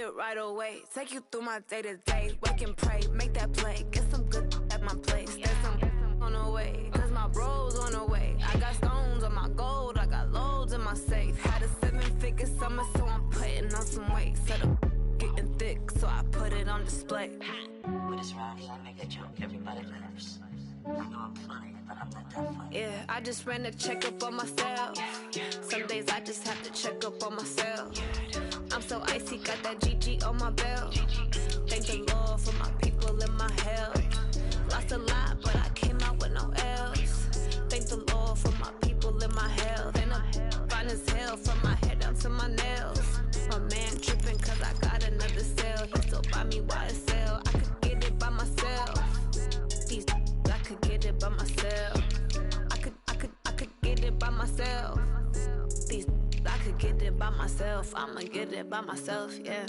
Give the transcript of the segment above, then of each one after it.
it right away. Take you through my day-to-day. Wake and pray, make that play. Get some good at my place. There's some on the way, cause my bro's on the way. I got stones on my gold, I got loads in my safe. Had a 7-figure summer, so I'm putting on some weight. Said I'm getting thick, so I put it on display. With this round here, I make a joke, everybody laughs. I know I'm funny, but I'm not that funny. Yeah, I just ran a checkup on myself. Some days I just have to check up on myself. I'm so icy, got that GG on my belt. Thank the Lord for my people in my health. Lost a lot, but I came out with no L's. Thank the Lord for my people in my health. And I'm fine as hell from my head down to my nails. My man tripping cause I got another sale. He still buy me YSL. I could get it by myself. These I could get it by myself. I could get it by myself. These I could get it by myself. I'ma get it by myself, yeah.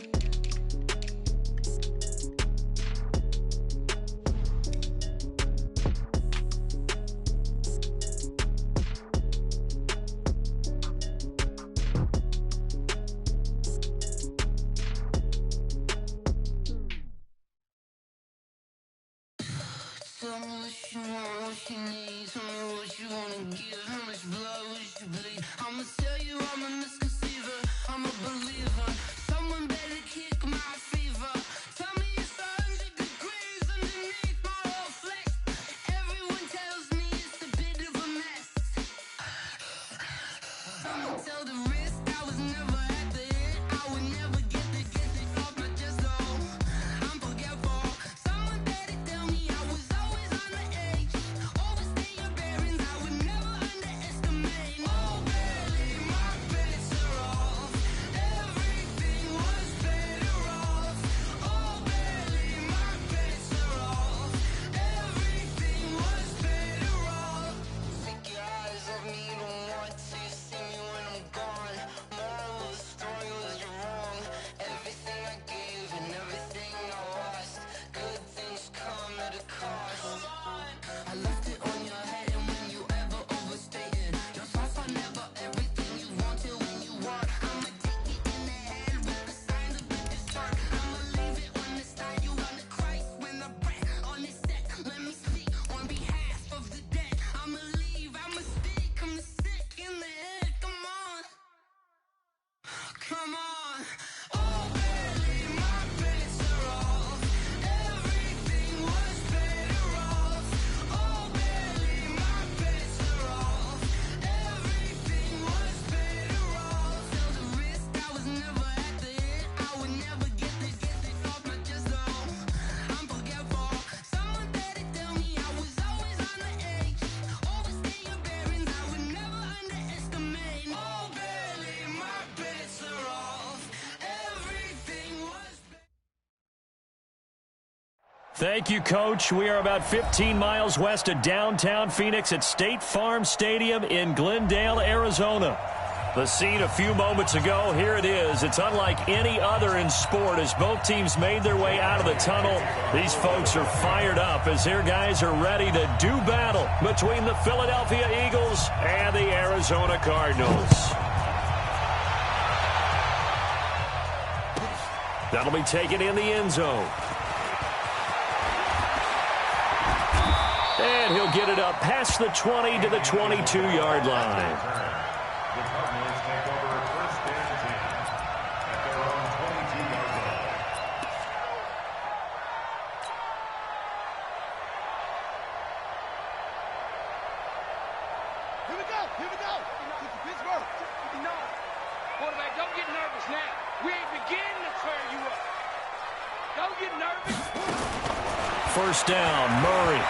Tell me what you want, what you need. Tell me what you wanna give. How much blood would you bleed? I'ma tell you I'm a misconceiver. I'm a believer. Someone better kick my fever. Tell me it's 100 degrees underneath my whole flesh. Everyone tells me it's a bit of a mess. Someone tell the risk I was never at the end. I would never get it off my chest though. I'm forgetful. Someone better tell me I was always on the edge. Overstay your bearings, I would never underestimate. Oh baby, my bets are off. Everything was better off. Oh baby, my bets are off. Everything was better off. Take your eyes off me, you don't want to see me when I'm gone. Moral of the story was you're wrong. Everything I gave and everything I lost. Good things come at a cost. I left it on your head, and when you ever overstay it, your thoughts are never everything you wanted when you want. I'ma take it in the head with the signs of a dessert. I'ma leave it on the side. You wanna Christ when I breath on this set. Let me speak on behalf of the dead. I'ma leave, I'ma speak. I'm the sick in the head. Come on, come on. Oh baby, my bets are off. Everything was better off. Oh baby, my bets are off. Everything was better off. Tell the risk I was never at the end. I would never get it off my chest though. I'm forgetful. Someone better tell me I was always on the edge. Overstay your bearings, I would never underestimate. Oh baby, my bets are off. Everything was Thank you, Coach. We are about 15 miles west of downtown Phoenix at State Farm Stadium in Glendale, Arizona. The scene a few moments ago, here it is. It's unlike any other in sport as both teams made their way out of the tunnel. These folks are fired up as their guys are ready to do battle between the Philadelphia Eagles and the Arizona Cardinals. That'll be taken in the end zone. And he'll get it up past the 20 to the 22-yard line. The Cardinals take over first and 10 at their own 22-yard line. Here we go. This is Pittsburgh. 59. Quarterback, don't get nervous now. We ain't beginning to tear you up. Don't get nervous. First down, Murray.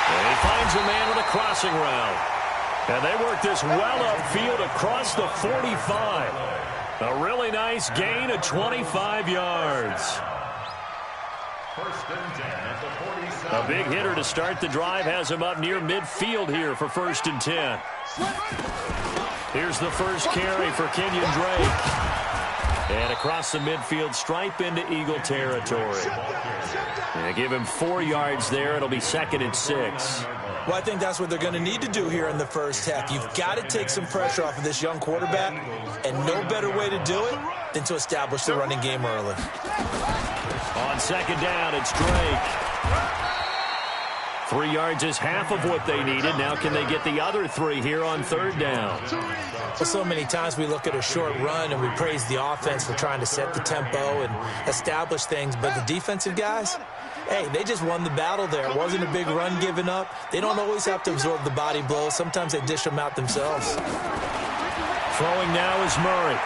And he finds a man with a crossing route. And they work this well upfield across the 45. A really nice gain of 25 yards. First and 10 at the 47. A big hitter to start the drive has him up near midfield here for first and 10. Here's the first carry for Kenyon Drake. And across the midfield stripe into Eagle territory. And give him 4 yards there. It'll be second and 6. Well, I think that's what they're going to need to do here in the first half. You've got to take some pressure off of this young quarterback, and no better way to do it than to establish the running game early. On second down, it's Drake. 3 yards is half of what they needed. Now can they get the other 3 here on third down? Well, so many times we look at a short run and we praise the offense for trying to set the tempo and establish things, but the defensive guys, hey, they just won the battle there. It wasn't a big run given up. They don't always have to absorb the body blows. Sometimes they dish them out themselves. Throwing now is Murray.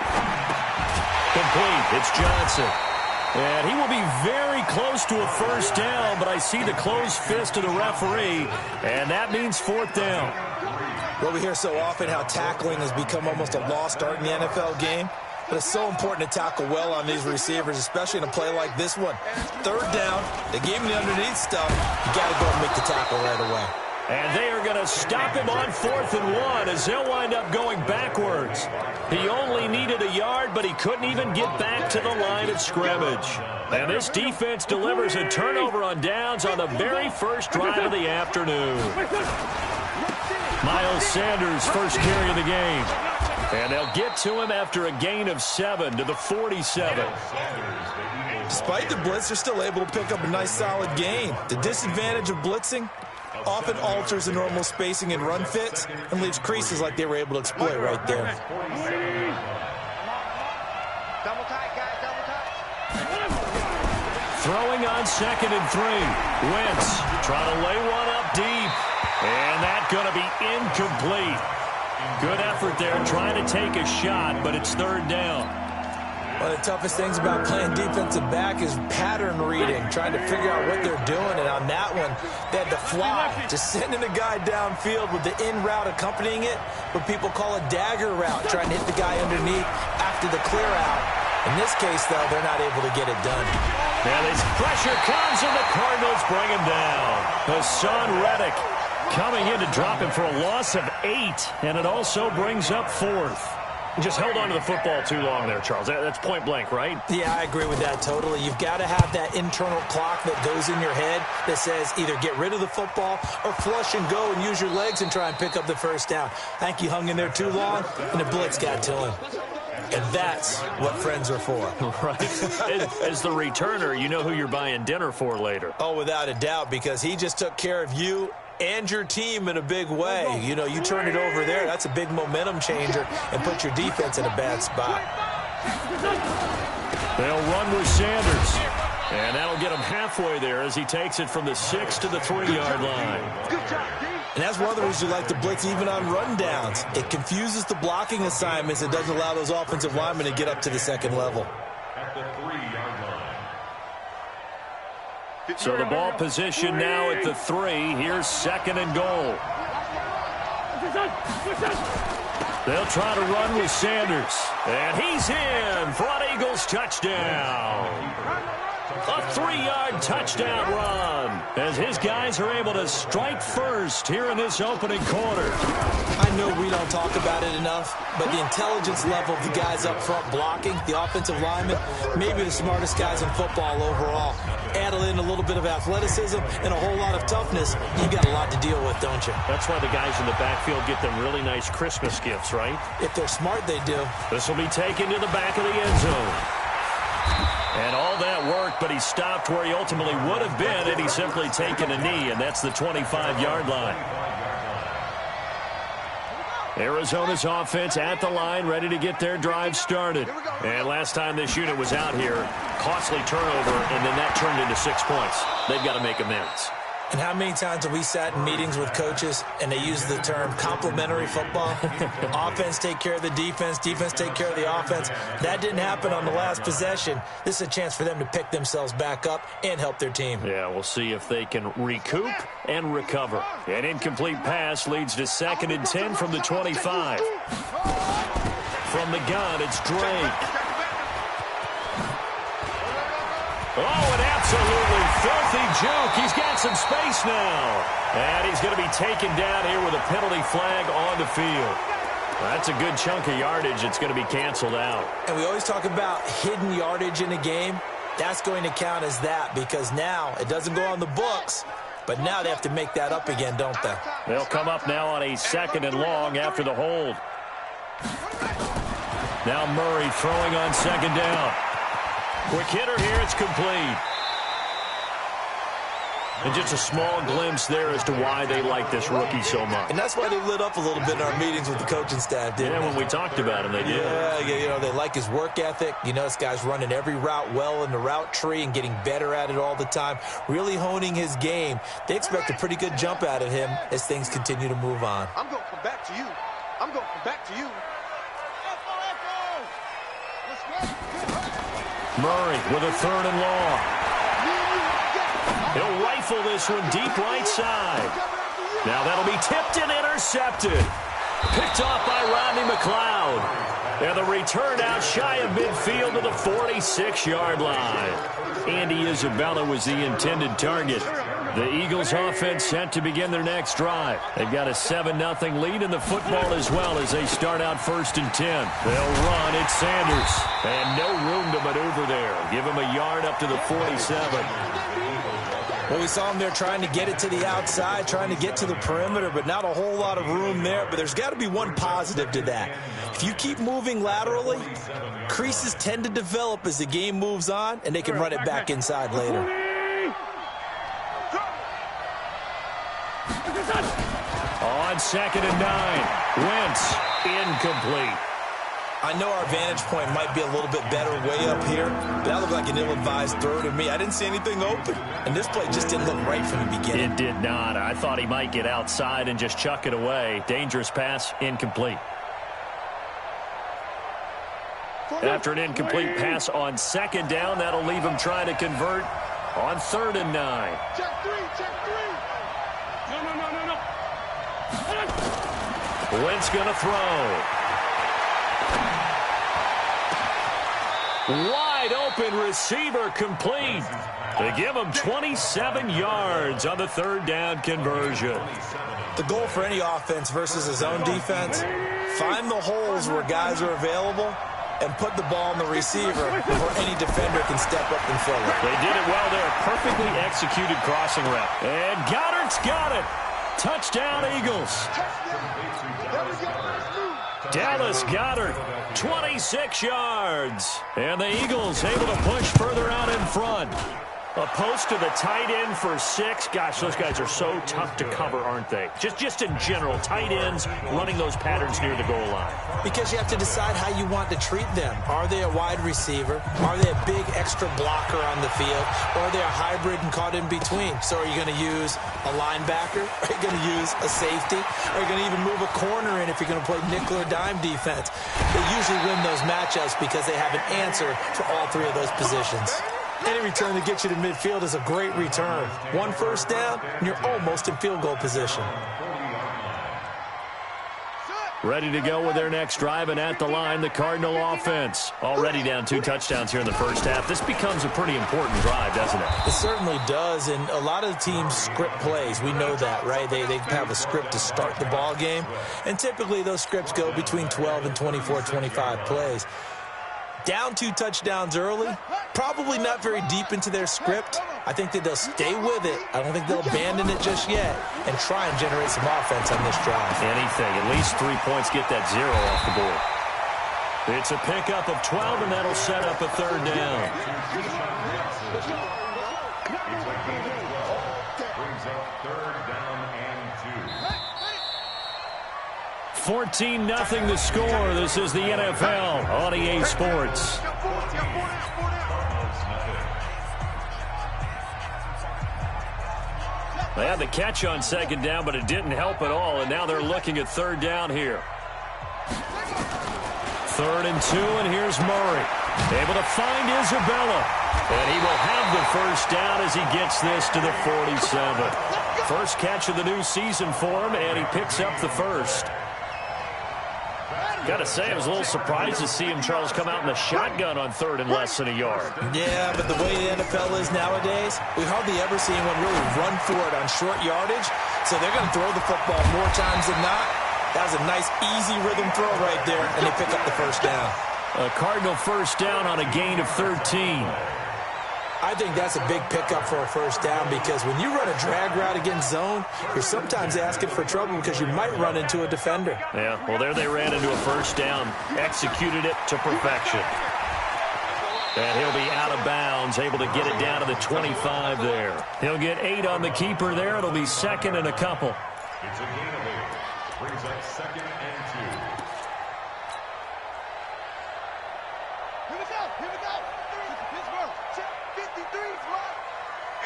Complete. It's Johnson. And he will be very close to a first down, but I see the closed fist of the referee, and that means fourth down. Well, we hear so often how tackling has become almost a lost art in the NFL game, but it's so important to tackle well on these receivers, especially in a play like this one. Third down, they gave him the underneath stuff. You got to go and make the tackle right away. And they are going to stop him on 4th and 1 as they'll wind up going backwards. He only needed a yard, but he couldn't even get back to the line of scrimmage. And this defense delivers a turnover on downs on the very first drive of the afternoon. Miles Sanders first carry of the game. And they'll get to him after a gain of 7 to the 47. Despite the blitz, they're still able to pick up a nice solid gain. The disadvantage of blitzing often alters the normal spacing and run fits and leaves creases like they were able to exploit right there. Double tight, guys, double tight. Throwing on 2nd and 3. Wentz trying to lay one up deep. And that's going to be incomplete. Good effort there trying to take a shot, but it's third down. One of the toughest things about playing defensive back is pattern reading, trying to figure out what they're doing. And on that one, they had to fly, just sending a guy downfield with the in route accompanying it, what people call a dagger route, trying to hit the guy underneath after the clear out. In this case, though, they're not able to get it done. Now this pressure comes, and the Cardinals bring him down. Hassan Reddick coming in to drop him for a loss of 8, and it also brings up 4th. Just held on to the football too long there, Charles. That's point blank, right? Yeah, I agree with that totally. You've got to have that internal clock that goes in your head that says either get rid of the football or flush and go and use your legs and try and pick up the first down. I think he hung in there too long, and the blitz got to him. And that's what friends are for. Right. As the returner, you know who you're buying dinner for later. Oh, without a doubt, because he just took care of you and your team in a big way. You know, you turn it over there, that's a big momentum changer and put your defense in a bad spot. They'll run with Sanders. And that'll get him halfway there as he takes it from the 6 to the 3-yard line. And that's one of the reasons you like to blitz even on run downs. It confuses the blocking assignments. It doesn't allow those offensive linemen to get up to the second level. At the 3-yard line. So the ball position now at the 3. Here's 2nd and goal. They'll try to run with Sanders. And he's in for an Eagles touchdown. A 3-yard touchdown run as his guys are able to strike first here in this opening quarter. I know we don't talk about it enough, but the intelligence level of the guys up front blocking, the offensive linemen, maybe the smartest guys in football overall. Add in a little bit of athleticism and a whole lot of toughness, you got a lot to deal with, don't you? That's why the guys in the backfield get them really nice Christmas gifts, right? If they're smart, they do. This will be taken to the back of the end zone. And all that worked, but he stopped where he ultimately would have been had he simply taken a knee, and that's the 25-yard line. Arizona's offense at the line, ready to get their drive started. And last time this unit was out here, costly turnover, and then that turned into 6 points. They've got to make amends. And how many times have we sat in meetings with coaches and they use the term complementary football? Offense take care of the defense, defense take care of the offense. That didn't happen on the last possession. This is a chance for them to pick themselves back up and help their team. Yeah, we'll see if they can recoup and recover. An incomplete pass leads to 2nd and 10 from the 25. From the gun, it's Drake. Oh, an absolutely filthy juke. He's got some space now. And he's going to be taken down here with a penalty flag on the field. That's a good chunk of yardage. It's going to be canceled out. And we always talk about hidden yardage in a game. That's going to count as that because now it doesn't go on the books, But now they have to make that up again, don't they? They'll come up now on a 2nd and long after the hold. Now Murray throwing on 2nd down. Quick hitter here, it's complete. And just a small glimpse there as to why they like this rookie so much. And that's why they lit up a little bit in our meetings with the coaching staff, didn't they? When we talked about him, they did. Yeah, they like his work ethic. This guy's running every route well in the route tree and getting better at it all the time, really honing his game. They expect a pretty good jump out of him as things continue to move on. I'm going to come back to you. I'm going to come back to you. Murray with a 3rd and long. He'll rifle this one deep right side. Now that'll be tipped and intercepted. Picked off by Rodney McLeod. And the return out shy of midfield to the 46-yard line. Andy Isabella was the intended target. The Eagles offense set to begin their next drive. They've got a 7-0 lead in the football as well as they start out 1st and 10. They'll run. It's Sanders. And no room to maneuver there. Give him a yard up to the 47. Well, we saw him there trying to get it to the outside, trying to get to the perimeter, but not a whole lot of room there. But there's got to be one positive to that. If you keep moving laterally, creases tend to develop as the game moves on, and they can run it back inside later. On 2nd and 9, Wentz incomplete. I know our vantage point might be a little bit better way up here, but that looked like an ill-advised throw to me. I didn't see anything open, and this play just didn't look right from the beginning. It did not. I thought he might get outside and just chuck it away. Dangerous pass, incomplete. After an incomplete pass on 2nd down, that'll leave him trying to convert on 3rd and 9. Check 3, check 3. No. Wentz going to throw. Wide open receiver complete. They give him 27 yards on the 3rd down conversion. The goal for any offense versus his own defense, find the holes where guys are available and put the ball on the receiver before any defender can step up and fill it. They did it well there. Perfectly executed crossing route. And Goddard's got it. Touchdown, Eagles. Dallas Goedert, 26 yards. And the Eagles able to push further out in front. A post to the tight end for 6. Gosh, those guys are so tough to cover, aren't they? Just in general, tight ends running those patterns near the goal line. Because you have to decide how you want to treat them. Are they a wide receiver? Are they a big extra blocker on the field? Or are they a hybrid and caught in between? So are you going to use a linebacker? Are you going to use a safety? Are you going to even move a corner in if you're going to play nickel or dime defense? They usually win those matchups because they have an answer for all 3 of those positions. Any return that gets you to midfield is a great return. 1 first down, and you're almost in field goal position. Ready to go with their next drive, and at the line, the Cardinal offense. Already down 2 touchdowns here in the first half. This becomes a pretty important drive, doesn't it? It certainly does, and a lot of the teams script plays. We know that, right? They have a script to start the ball game, and typically those scripts go between 12 and 24, 25 plays. Down 2 touchdowns early, probably not very deep into their script. I think that they'll stay with it. I don't think they'll abandon it just yet and try and generate some offense on this drive. Anything, at least 3 points, get that 0 off the board. It's a pickup of 12, and that'll set up a 3rd down. 14-0 the score. This is the NFL on EA Sports. They had the catch on 2nd down, but it didn't help at all, and now they're looking at 3rd down here. 3rd and 2, and here's Murray. Able to find Isabella. And he will have the first down as he gets this to the 47. First catch of the new season for him, and he picks up the first. Got to say, I was a little surprised to see him, Charles, come out in the shotgun on 3rd and less than a yard. Yeah, but the way the NFL is nowadays, we hardly ever see anyone really run for it on short yardage. So they're going to throw the football more times than not. That was a nice, easy rhythm throw right there, and they pick up the first down. A Cardinal first down on a gain of 13. I think that's a big pickup for a first down because when you run a drag route against zone, you're sometimes asking for trouble because you might run into a defender. Yeah, well, there they ran into a first down, executed it to perfection. And he'll be out of bounds, able to get it down to the 25 there. He'll get 8 on the keeper there. It'll be second and a couple. It's a gain of 8. Brings up 2nd and 2. Here we go. Here we go. Pittsburgh. 53, what?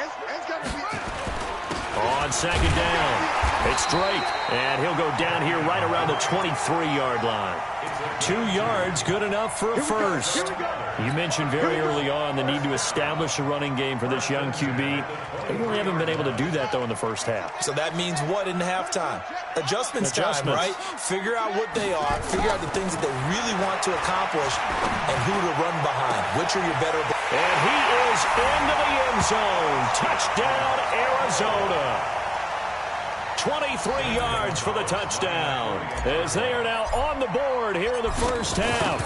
It's got to be. On second down, it's Drake, and he'll go down here right around the 23-yard line. 2 yards, good enough for a first. You mentioned very early on the need to establish a running game for this young QB. They really haven't been able to do that, though, in the first half. So that means what in halftime? Adjustments time, right? Figure out what they are, figure out the things that they really want to accomplish, and who to run behind. Which are your better... And he is into the end zone. Touchdown, Arizona. 23 yards for the touchdown as they are now on the board here in the first half.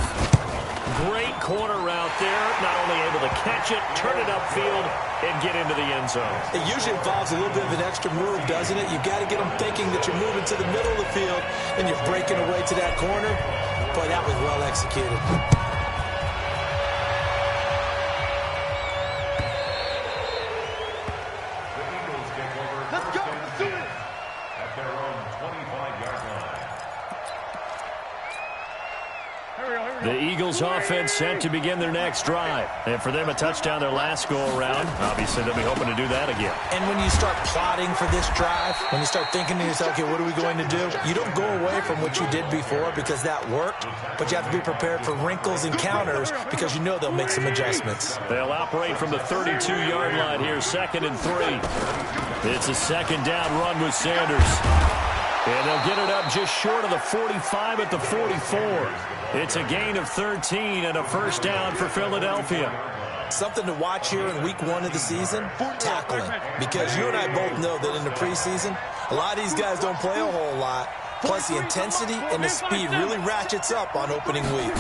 Great corner route there. Not only able to catch it, turn it upfield, and get into the end zone. It usually involves a little bit of an extra move, doesn't it? You've got to get them thinking that you're moving to the middle of the field and you're breaking away to that corner. Boy, that was well executed. The Eagles offense set to begin their next drive. And for them, a touchdown their last go-around. Obviously, they'll be hoping to do that again. And when you start plotting for this drive, when you start thinking to yourself, okay, what are we going to do? You don't go away from what you did before because that worked, but you have to be prepared for wrinkles and counters because you know they'll make some adjustments. They'll operate from the 32-yard line here, 2nd and 3. It's a second down run with Sanders. And they'll get it up just short of the 45 at the 44. It's a gain of 13 and a first down for Philadelphia. Something to watch here in week 1 of the season, tackling. Because you and I both know that in the preseason, a lot of these guys don't play a whole lot. Plus, the intensity and the speed really ratchets up on opening week.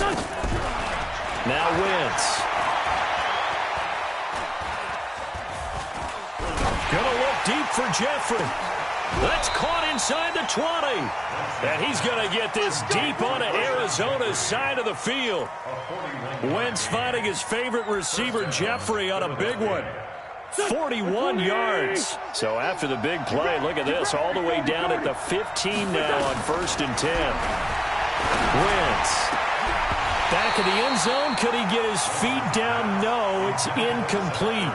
Now Wentz. Gonna look deep for Jeffrey. That's caught inside the 20. And he's going to get this deep onto Arizona's side of the field. Wentz finding his favorite receiver, Jeffrey, on a big one. 41 yards. So after the big play, look at this, all the way down at the 15 now on 1st and 10. Wentz. Back in the end zone. Could he get his feet down? No, it's incomplete.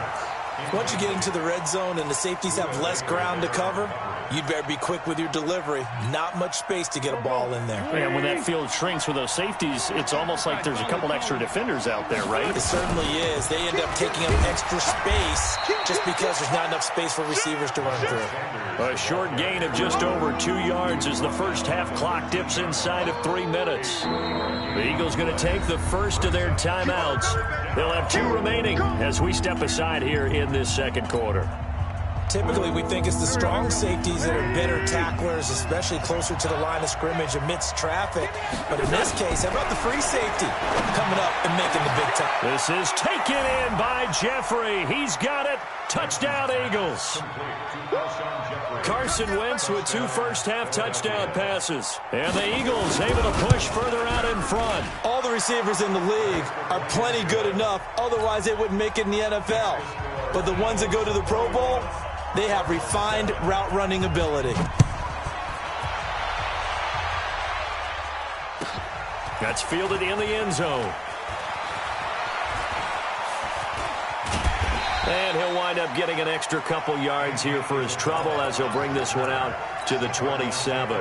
Once you get into the red zone and the safeties have less ground to cover, you'd better be quick with your delivery. Not much space to get a ball in there. And when that field shrinks with those safeties, it's almost like there's a couple extra defenders out there, right? It certainly is. They end up taking up extra space just because there's not enough space for receivers to run through. A short gain of just over 2 yards as the first half clock dips inside of 3 minutes. The Eagles going to take the first of their timeouts. They'll have 2 remaining as we step aside here in this second quarter. Typically, we think it's the strong safeties that are better tacklers, especially closer to the line of scrimmage amidst traffic. But in this case, how about the free safety coming up and making the big time? This is taken in by Jeffrey. He's got it. Touchdown, Eagles. Carson Wentz with 2 first-half touchdown passes. And the Eagles able to push further out in front. All the receivers in the league are plenty good enough. Otherwise, they wouldn't make it in the NFL. But the ones that go to the Pro Bowl, they have refined route running ability. That's fielded in the end zone. And he'll wind up getting an extra couple yards here for his trouble as he'll bring this one out to the 27.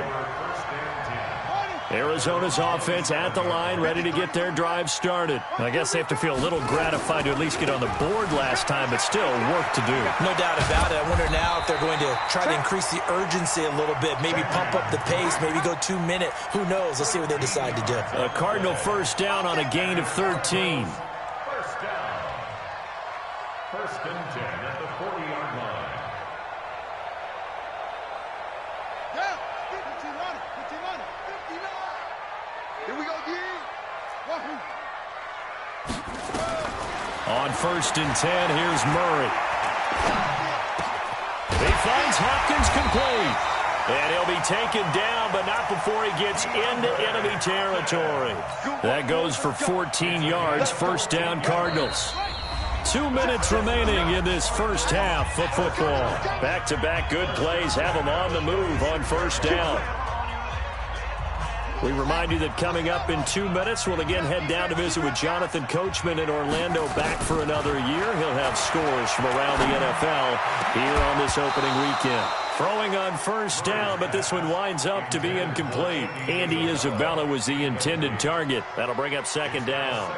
Arizona's offense at the line, ready to get their drive started. I guess they have to feel a little gratified to at least get on the board last time, but still work to do. No doubt about it. I wonder now if they're going to try to increase the urgency a little bit, maybe pump up the pace, maybe go 2 minute. Who knows? Let's see what they decide to do. A Cardinal first down on a gain of 13. First down. 1st and 10 at the 40-yard line. Yeah, 15 on it, 15 on it, 59. Here we go, G. Wahoo. On 1st and 10, here's Murray. He finds Hopkins complete. And he'll be taken down, but not before he gets into enemy territory. That goes for 14 yards, 1st down Cardinals. 2 minutes remaining in this first half of football. Back-to-back good plays have them on the move on 1st down. We remind you that coming up in 2 minutes, we'll again head down to visit with Jonathan Coachman in Orlando, back for another year. He'll have scores from around the NFL here on this opening weekend. Throwing on 1st down, but this one winds up to be incomplete. Andy Isabella was the intended target. That'll bring up 2nd down.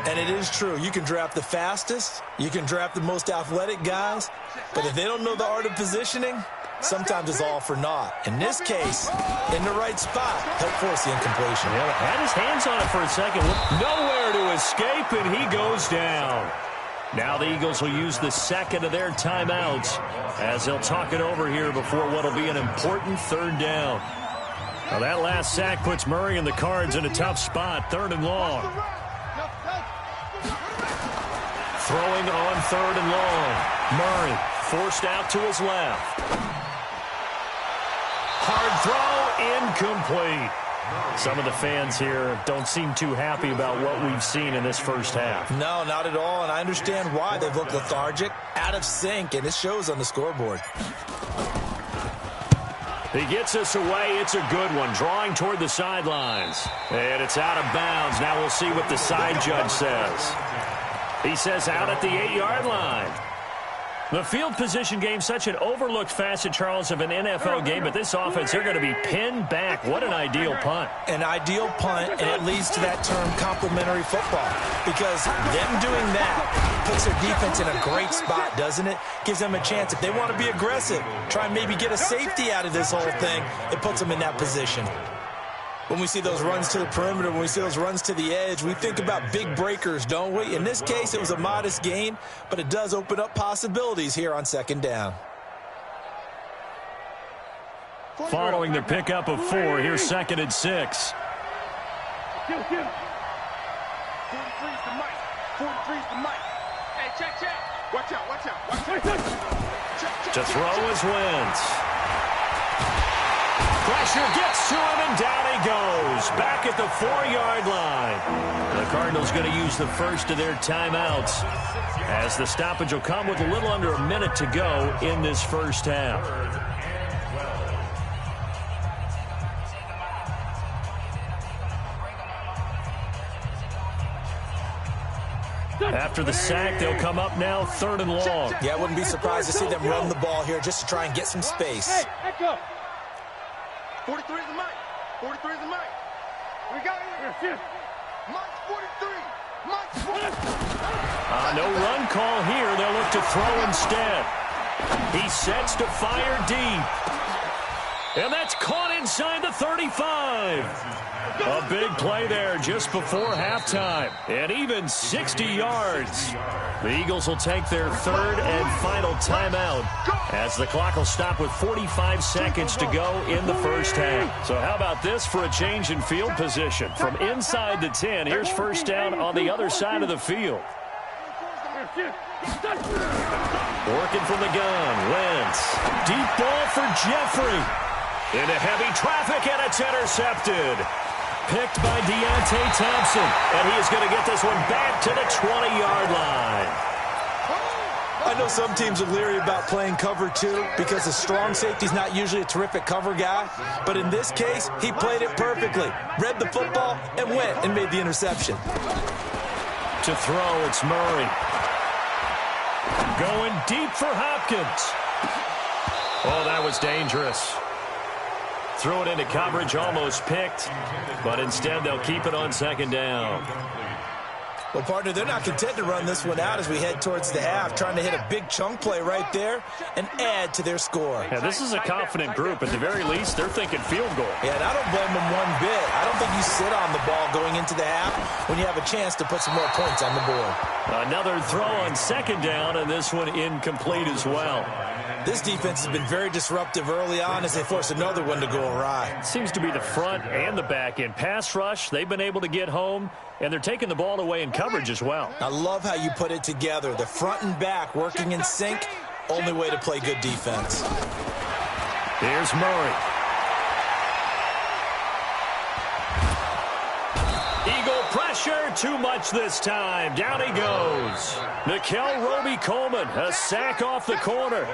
And it is true. You can draft the fastest. You can draft the most athletic guys. But if they don't know the art of positioning, sometimes it's all for naught. In this case, in the right spot, help force the incompletion. Yeah, had his hands on it for a second. Nowhere to escape, and he goes down. Now the Eagles will use the 2nd of their timeouts as they'll talk it over here before what will be an important 3rd down. Now that last sack puts Murray and the Cards in a tough spot, 3rd and long. Throwing on 3rd and long. Murray forced out to his left. Hard throw, incomplete. Some of the fans here don't seem too happy about what we've seen in this first half. No, not at all, and I understand why. They've looked lethargic, out of sync, and it shows on the scoreboard. He gets us away. It's a good one, drawing toward the sidelines. And it's out of bounds. Now we'll see what the side judge says. He says out at the 8-yard line. The field position game, such an overlooked facet, Charles, of an NFL game, but this offense, they're going to be pinned back. What an ideal punt. An ideal punt, and it leads to that term complementary football, because them doing that puts their defense in a great spot, doesn't it? Gives them a chance. If they want to be aggressive, try and maybe get a safety out of this whole thing, it puts them in that position. When we see those runs to the perimeter, when we see those runs to the edge, we think about big breakers, don't we? In this case, it was a modest gain, but it does open up possibilities here on 2nd down. Following the pickup of 4, here's 2nd and 6. 43's the mic. 43's the mic. Hey, check. Watch out. To throw is Wentz. Pressure gets to him, and down he goes. Back at the 4-yard line. The Cardinals going to use the 1st of their timeouts, as the stoppage will come with a little under a minute to go in this first half. After the sack, they'll come up now 3rd and long. Yeah, I wouldn't be surprised to see them run the ball here just to try and get some space. Hey, back up. 43 is the mic. 43 is the mic. We got it here. Mike's 43. Mike's 43. No run call here. They'll look to throw instead. He sets to fire deep. And that's caught inside the 35. A big play there just before halftime. And even 60 yards. The Eagles will take their 3rd and final timeout, as the clock will stop with 45 seconds to go in the first half. So how about this for a change in field position? From inside the 10, here's 1st down on the other side of the field. Working from the gun, Wentz. Deep ball for Jeffrey. Into heavy traffic, and it's intercepted. Picked by Deontay Thompson, and he is going to get this one back to the 20-yard line. I know some teams are leery about playing cover 2 because the strong safety's not usually a terrific cover guy. But in this case, he played it perfectly. Read the football and went and made the interception. To throw, it's Murray. Going deep for Hopkins. Oh, that was dangerous. Threw it into coverage, almost picked, but instead they'll keep it on 2nd down. Well, partner, they're not content to run this one out as we head towards the half, trying to hit a big chunk play right there and add to their score. Yeah, this is a confident group. At the very least, they're thinking field goal. Yeah, and I don't blame them one bit. I don't think you sit on the ball going into the half when you have a chance to put some more points on the board. Another throw on second down, and this one incomplete as well. This defense has been very disruptive early on as they force another one to go awry. Seems to be the front and the back end. Pass rush, they've been able to get home, and they're taking the ball away in coverage as well. I love how you put it together. The front and back working in sync, only way to play good defense. Here's Murray. Eagle pressure, too much this time. Down he goes. Nickel Roby-Coleman, a sack off the corner.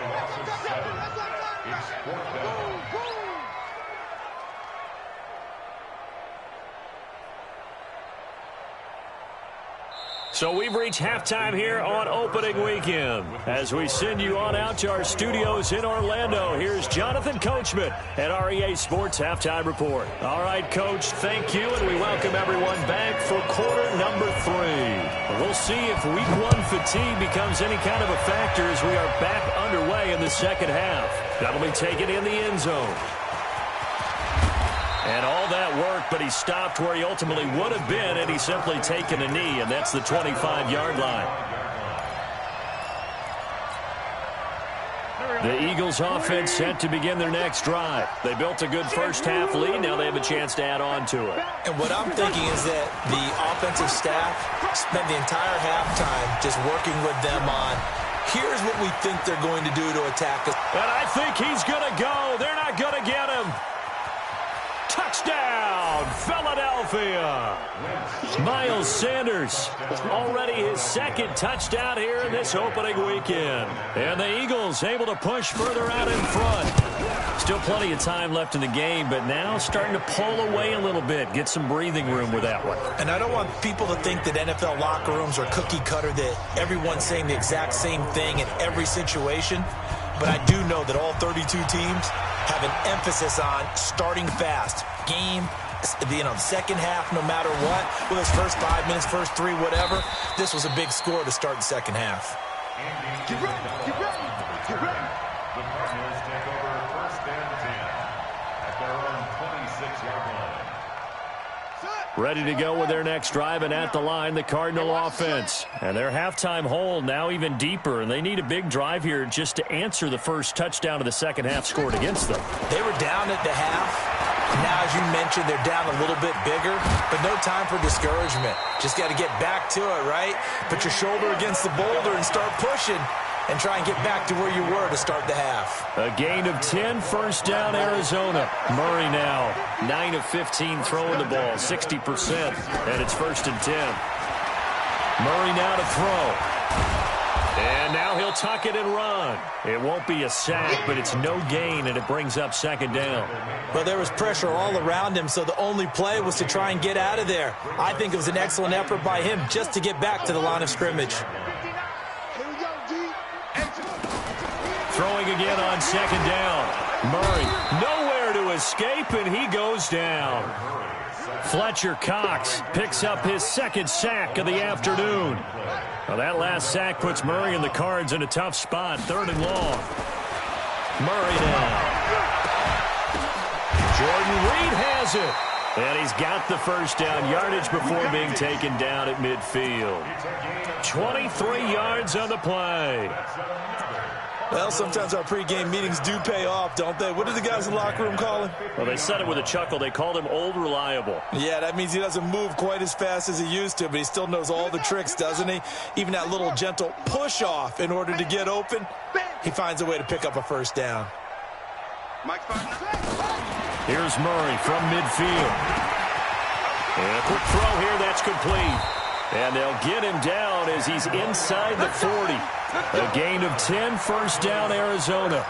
So we've reached halftime here on opening weekend. As we send you on out to our studios in Orlando, here's Jonathan Coachman at REA Sports Halftime Report. All right, Coach, thank you, and we welcome everyone back for quarter number 3. We'll see if week 1 fatigue becomes any kind of a factor as we are back underway in the second half. That'll be taken in the end zone. And all that work, but he stopped where he ultimately would have been, and he's simply taken a knee, and that's the 25-yard line. The Eagles offense set to begin their next drive. They built a good first-half lead. Now they have a chance to add on to it. And what I'm thinking is that the offensive staff spent the entire halftime just working with them on, here's what we think they're going to do to attack us. And I think he's going to go. They're not going to get him. Touchdown, Philadelphia. Miles Sanders, already his second touchdown here in this opening weekend. And the Eagles able to push further out in front. Still plenty of time left in the game, but now starting to pull away a little bit. Get some breathing room with that one. And I don't want people to think that NFL locker rooms are cookie cutter, that everyone's saying the exact same thing in every situation. But I do know that all 32 teams have an emphasis on starting fast. Game, the second half, no matter what, whether it's first 5 minutes, first 3, whatever, this was a big score to start the second half. Get ready, get ready, get ready. The Cardinals take over first and 10 at their own 26-yard line. Ready to go with their next drive, and at the line, the Cardinal offense. And their halftime hole now even deeper, and they need a big drive here just to answer the first touchdown of the second half scored against them. They were down at the half. Now, as you mentioned, they're down a little bit bigger, but no time for discouragement. Just got to get back to it, right? Put your shoulder against the boulder and start pushing and try and get back to where you were to start the half. A gain of 10, first down, Arizona. Murray now, 9 of 15 throwing the ball, 60%, and it's first and 10. Murray now to throw. And now he'll tuck it and run. It won't be a sack, but it's no gain, and it brings up second down. Well, there was pressure all around him, so the only play was to try and get out of there. I think it was an excellent effort by him just to get back to the line of scrimmage. Throwing again on second down. Murray nowhere to escape, and he goes down. Fletcher Cox picks up his second sack of the afternoon. Well, that last sack puts Murray and the Cards in a tough spot, third and long. Murray now. Jordan Reed has it. And he's got the first down yardage before being taken down at midfield. 23 yards on the play. Well, sometimes our pregame meetings do pay off, don't they? What did the guys in the locker room call him? Well, they said it with a chuckle. They called him Old Reliable. Yeah, that means he doesn't move quite as fast as he used to, but he still knows all the tricks, doesn't he? Even that little gentle push-off in order to get open, he finds a way to pick up a first down. Here's Murray from midfield. And a quick throw here, that's complete. And they'll get him down as he's inside the 40. A gain of 10, first down, Arizona.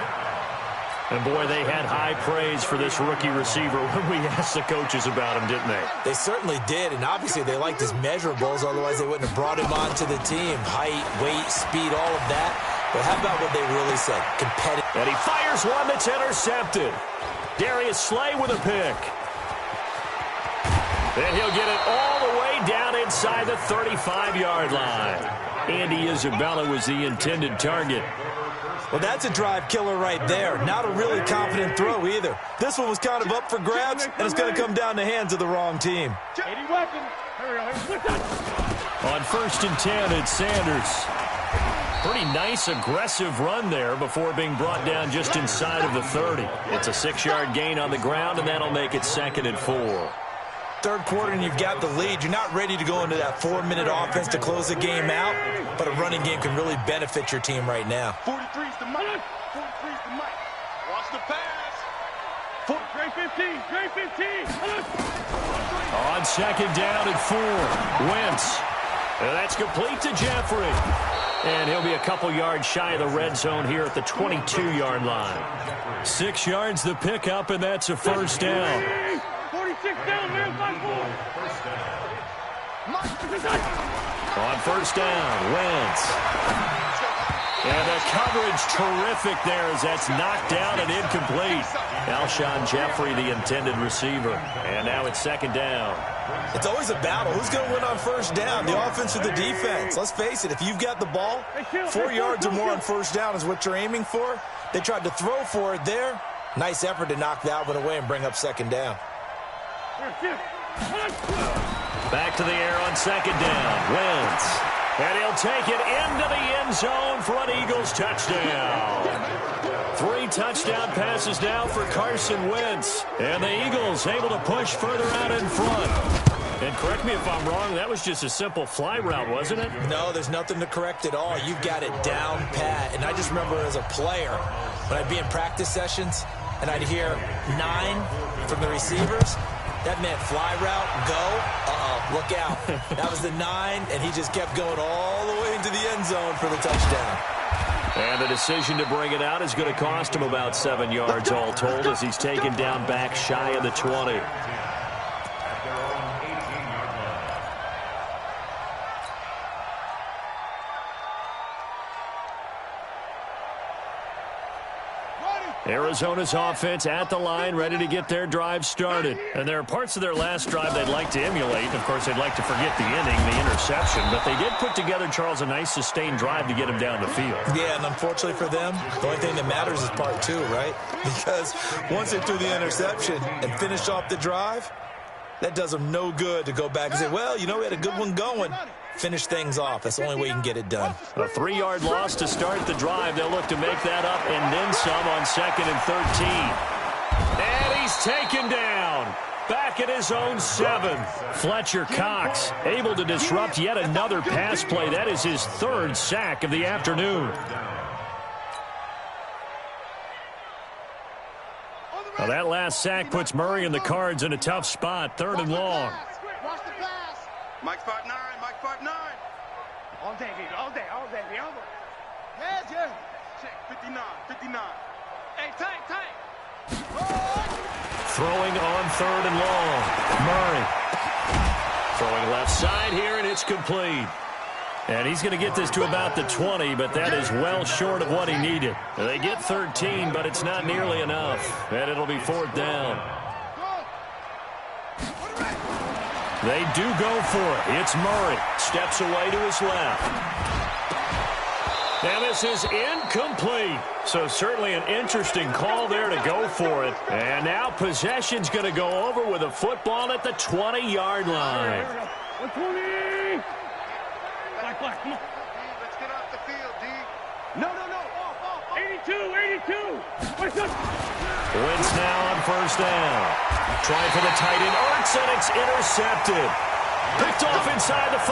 And, boy, they had high praise for this rookie receiver when we asked the coaches about him, didn't they? They certainly did, and obviously they liked his measurables, otherwise they wouldn't have brought him onto the team. Height, weight, speed, all of that. But how about what they really said? Competitive. And he fires one that's intercepted. Darius Slay with a pick. And he'll get it all the way down inside the 35-yard line. Andy Isabella was the intended target. Well, that's a drive killer right there. Not a really confident throw either. This one was kind of up for grabs, and it's going to come down the hands of the wrong team. On 1st and 10, it's Sanders. Pretty nice, aggressive run there before being brought down just inside of the 30. It's a 6-yard gain on the ground, and that'll make it 2nd and 4. Third quarter and you've got the lead. You're not ready to go into that 4-minute offense to close the game out, but a running game can really benefit your team right now. 43's the mic. 43's the mic. Watch the pass. Great 15. Great 15. On 2nd down and 4, Wentz. And that's complete to Jeffrey. And he'll be a couple yards shy of the red zone here at the 22-yard line. 6 yards the pickup, and that's a 1st down. 46 down, man. 5-4. On 1st down, Wentz. And the coverage terrific there as that's knocked down and incomplete. Alshon Jeffrey, the intended receiver. And now it's 2nd down. It's always a battle. Who's going to win on 1st down, the offense or the defense? Let's face it, if you've got the ball, 4 yards or more on 1st down is what you're aiming for. They tried to throw for it there. Nice effort to knock that one away and bring up 2nd down. Back to the air on 2nd down. Wentz. And he'll take it into the end zone for an Eagles touchdown. 3 touchdown passes now for Carson Wentz. And the Eagles able to push further out in front. And correct me if I'm wrong, that was just a simple fly route, wasn't it? No, there's nothing to correct at all. You've got it down pat. And I just remember as a player, when I'd be in practice sessions, and I'd hear 9 from the receivers, that meant fly route, go, look out. That was the 9, and he just kept going all the way into the end zone for the touchdown. And the decision to bring it out is going to cost him about 7 yards all told as he's taken down back shy of the 20. Arizona's offense at the line, ready to get their drive started. And there are parts of their last drive they'd like to emulate. Of course, they'd like to forget the inning, the interception. But they did put together, Charles, a nice sustained drive to get him down the field. Yeah, and unfortunately for them, the only thing that matters is part 2, right? Because once they threw the interception and finished off the drive, that does them no good to go back and say, well, you know, we had a good one going. Finish things off. That's the only way you can get it done. A 3-yard loss to start the drive. They'll look to make that up and then some on 2nd and 13. And he's taken down. Back at his own 7. Fletcher Cox able to disrupt yet another pass play. That is his 3rd sack of the afternoon. Well, that last sack puts Murray and the Cards in a tough spot. 3rd and long. Mike 5'9", Mike 5'9". All day, baby, all day, all day, all day. Yes, yes. Check, 59, 59. Hey, tight. Throwing on 3rd and long. Murray. Throwing left side here, and it's complete. And he's going to get this to about the 20, but that is well short of what he needed. They get 13, but it's not nearly enough. And it'll be 4th down. They do go for it. It's Murray. Steps away to his left. And this is incomplete. So certainly an interesting call there to go for it. And now possession's going to go over with a football at the 20-yard line. 120. Black, come on. Let's get off the field, D. No. Off. 82. Wentz now on 1st down. Try for the tight end. Ertz, and it's intercepted. Picked off inside the 5.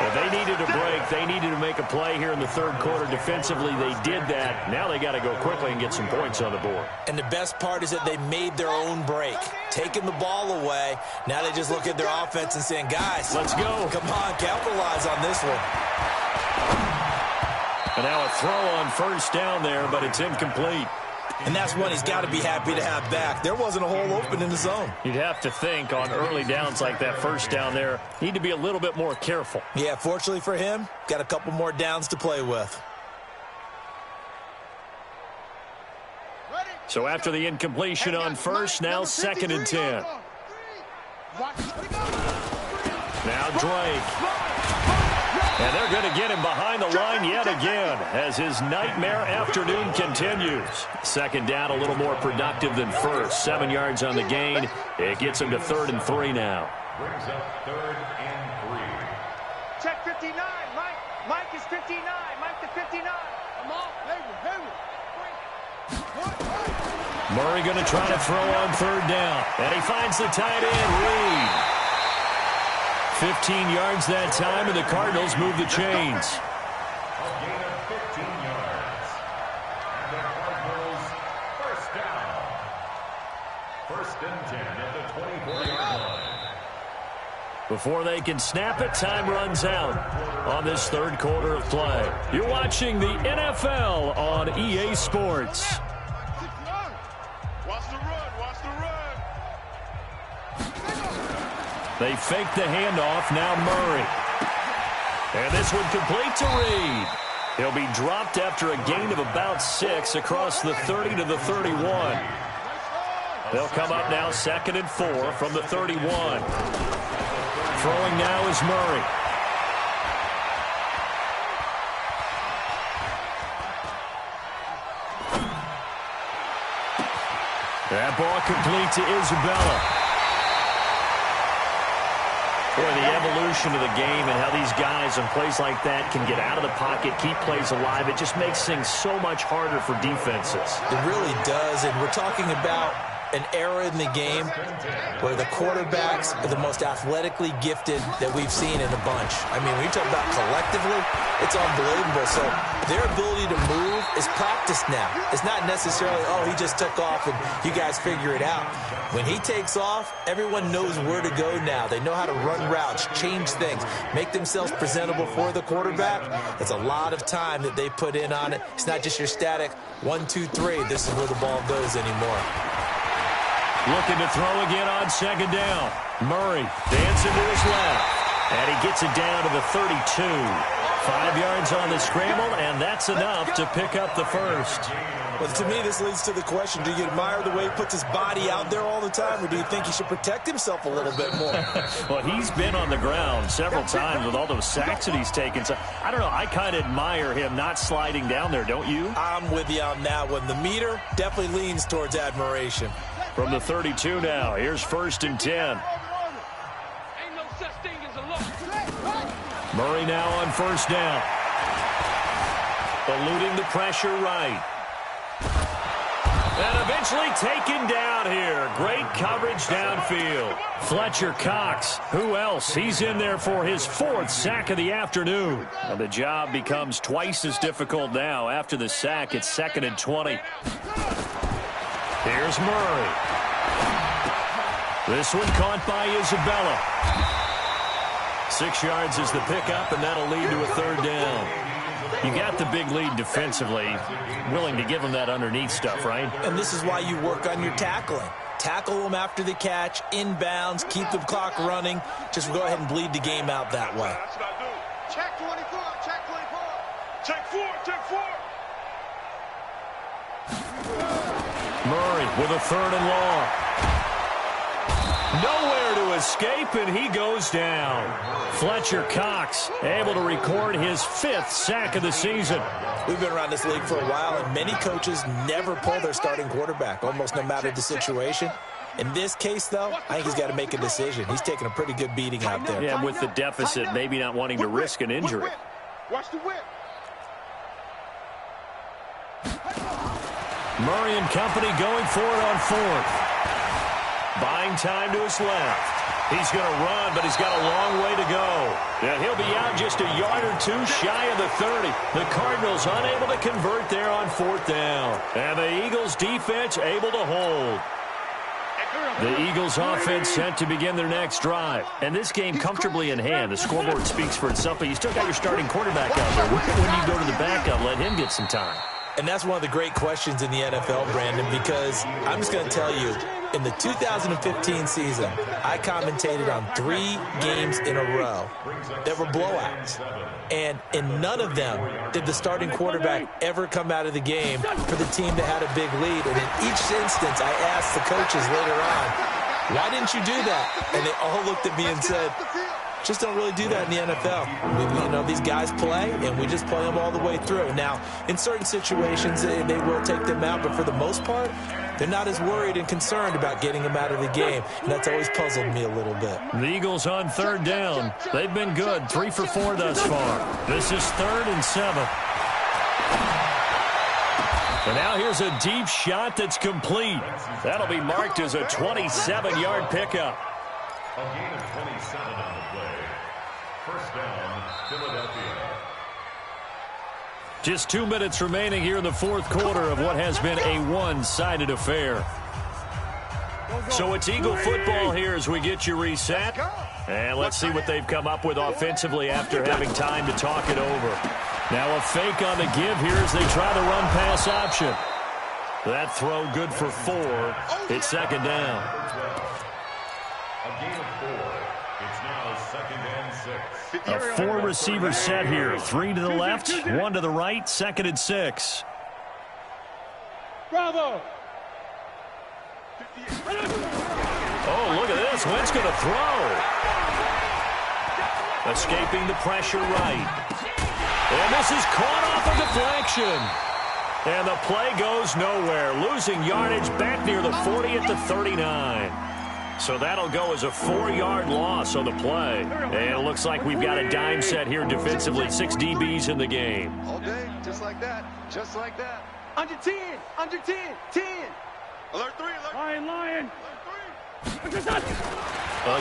Well, they needed a break. They needed to make a play here in the 3rd quarter. Defensively, they did that. Now they got to go quickly and get some points on the board. And the best part is that they made their own break. Taking the ball away. Now they just look at their offense and saying, guys, let's go. Come on, capitalize on this one. And now a throw on 1st down there, but it's incomplete. And that's one he's got to be happy to have back. There wasn't a hole open in the zone. You'd have to think on early downs like that 1st down there, need to be a little bit more careful. Yeah, fortunately for him, got a couple more downs to play with. So after the incompletion on 1st, now 2nd and 10. Now Drake. And they're going to get him behind the line yet again as his nightmare afternoon continues. Second down, a little more productive than first. 7 yards on the gain. It gets him to 3rd and 3 now. Brings up 3rd and 3. Check 59, Mike. Mike is 59. Mike to 59. Come on, Murray going to try to throw on 3rd down. And he finds the tight end, Reed. 15 yards that time, and the Cardinals move the chains. A gain of 15 yards. And the Cardinals first down. 1st and 10 at the 24-yard line. Before they can snap it, time runs out on this 3rd quarter of play. You're watching the NFL on EA Sports. Watch the run. Watch the run. They fake the handoff, now Murray. And this one complete to Reed. He'll be dropped after a gain of about 6 across the 30 to the 31. They'll come up now 2nd and 4 from the 31. Throwing now is Murray. That ball complete to Isabella. Boy, the evolution of the game and how these guys on plays like that can get out of the pocket, keep plays alive, it just makes things so much harder for defenses. It really does, and we're talking about an era in the game where the quarterbacks are the most athletically gifted that we've seen in a bunch. I mean, when you talk about collectively, it's unbelievable. So their ability to move is practiced now. It's not necessarily, oh, he just took off and you guys figure it out. When he takes off, everyone knows where to go now. They know how to run routes, change things, make themselves presentable for the quarterback. It's a lot of time that they put in on it. It's not just your static 1, 2, 3. This is where the ball goes anymore. Looking to throw again on 2nd down. Murray dancing to his left. And he gets it down to the 32. 5 yards on the scramble, and that's enough to pick up the first. Well, to me, this leads to the question, do you admire the way he puts his body out there all the time, or do you think he should protect himself a little bit more? Well, he's been on the ground several times with all those sacks that he's taken. So, I don't know, I kind of admire him not sliding down there, don't you? I'm with you on that one. The meter definitely leans towards admiration. From the 32 now, here's 1st and 10. Ain't no such thing as a loss. Murray now on 1st down. Eluding the pressure right. And eventually taken down here. Great coverage downfield. Fletcher Cox. Who else? He's in there for his 4th sack of the afternoon. And the job becomes twice as difficult now. After the sack, it's 2nd and 20. Here's Murray. This one caught by Isabella. 6 yards is the pickup, and that'll lead to a 3rd down. You got the big lead defensively. Willing to give them that underneath stuff, right? And this is why you work on your tackling. Tackle them after the catch, inbounds, keep the clock running. Just go ahead and bleed the game out that way. That's what I do. Check 24. Check 24. Check 4. Check 4. Murray with a 3rd and long. Nowhere to escape, and he goes down. Fletcher Cox able to record his 5th sack of the season. We've been around this league for a while, and many coaches never pull their starting quarterback, almost no matter the situation. In this case, though, I think he's got to make a decision. He's taking a pretty good beating out there. Yeah, with the deficit, maybe not wanting to risk an injury. Watch the whip. Murray and company going for it on 4th. Buying time to his left. He's going to run, but he's got a long way to go. Yeah, he'll be out just a yard or 2 shy of the 30. The Cardinals unable to convert there on 4th down. And the Eagles defense able to hold. The Eagles offense set to begin their next drive. And this game comfortably in hand. The scoreboard speaks for itself, but you still got your starting quarterback out there. When do you go to the backup, let him get some time? And that's one of the great questions in the NFL, Brandon, because I'm just going to tell you, in the 2015 season, I commentated on 3 games in a row that were blowouts. And in none of them did the starting quarterback ever come out of the game for the team that had a big lead. And in each instance, I asked the coaches later on, why didn't you do that? And they all looked at me and said, just don't really do that in the NFL. These guys play, and we just play them all the way through. Now, in certain situations, they will take them out, but for the most part, they're not as worried and concerned about getting them out of the game, and that's always puzzled me a little bit. The Eagles on third down. They've been good, 3 for 4 thus far. This is 3rd and 7. And now here's a deep shot that's complete. That'll be marked as a 27-yard pickup. A gain of 27 on the play. First down, Philadelphia. Just 2 minutes remaining here in the fourth quarter of what has been a one-sided affair. So it's Eagle football here as we get you reset. And let's see what they've come up with offensively after having time to talk it over. Now a fake on the give here as they try to run pass option. That throw good for 4. It's second down. A gain of 4. It's now 2nd and 6. A 4-receiver set here. 3 to the left, 1 to the right, 2nd and 6. Bravo! Oh, look at this. Wentz going to throw. Escaping the pressure right. And this is caught off a deflection. And the play goes nowhere. Losing yardage back near the 40 at the 39. So that'll go as a 4-yard loss on the play. And it looks like we've got a dime set here defensively. 6 DBs in the game. All day, just like that. Just like that. Under 10. Under 10. 10. Alert 3. Alert. Lion. Alert 3.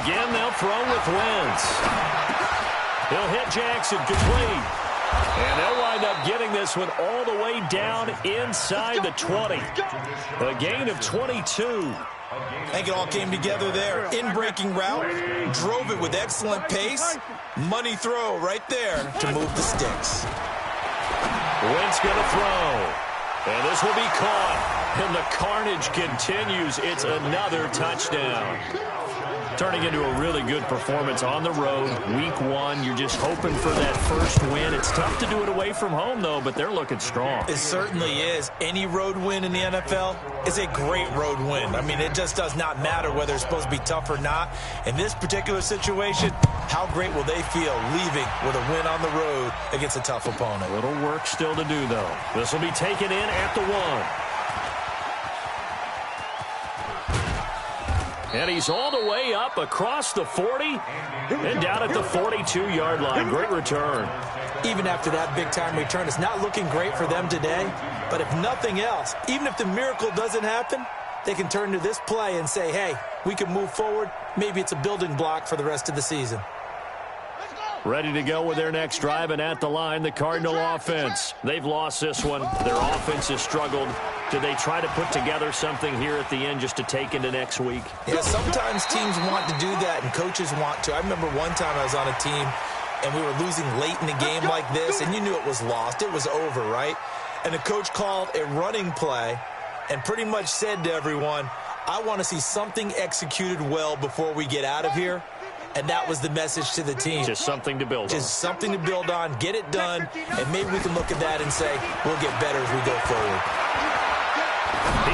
Again, they'll throw with Wentz. He'll hit Jackson, complete. And they'll wind up getting this one all the way down inside the 20. A gain of 22. I think it all came together there. In-breaking route, drove it with excellent pace. Money throw right there to move the sticks. Wentz going to throw. And this will be caught. And the carnage continues. It's another touchdown. Turning into a really good performance on the road. Week 1, you're just hoping for that first win. It's tough to do it away from home, though, but they're looking strong. It certainly is. Any road win in the NFL is a great road win. I mean, it just does not matter whether it's supposed to be tough or not. In this particular situation, how great will they feel leaving with a win on the road against a tough opponent? A little work still to do, though. This will be taken in at the 1. And he's all the way up across the 40 and down at the 42-yard line. Great return. Even after that big-time return, it's not looking great for them today. But if nothing else, even if the miracle doesn't happen, they can turn to this play and say, hey, we can move forward. Maybe it's a building block for the rest of the season. Ready to go with their next drive, and at the line, the Cardinal offense. They've lost this one. Their offense has struggled. Do they try to put together something here at the end just to take into next week? Yeah, sometimes teams want to do that, and coaches want to. I remember one time I was on a team, and we were losing late in a game like this, and you knew it was lost. It was over, right? And the coach called a running play and pretty much said to everyone, I want to see something executed well before we get out of here. And that was the message to the team. Just something to build on. Just something to build on, get it done, and maybe we can look at that and say, we'll get better as we go forward.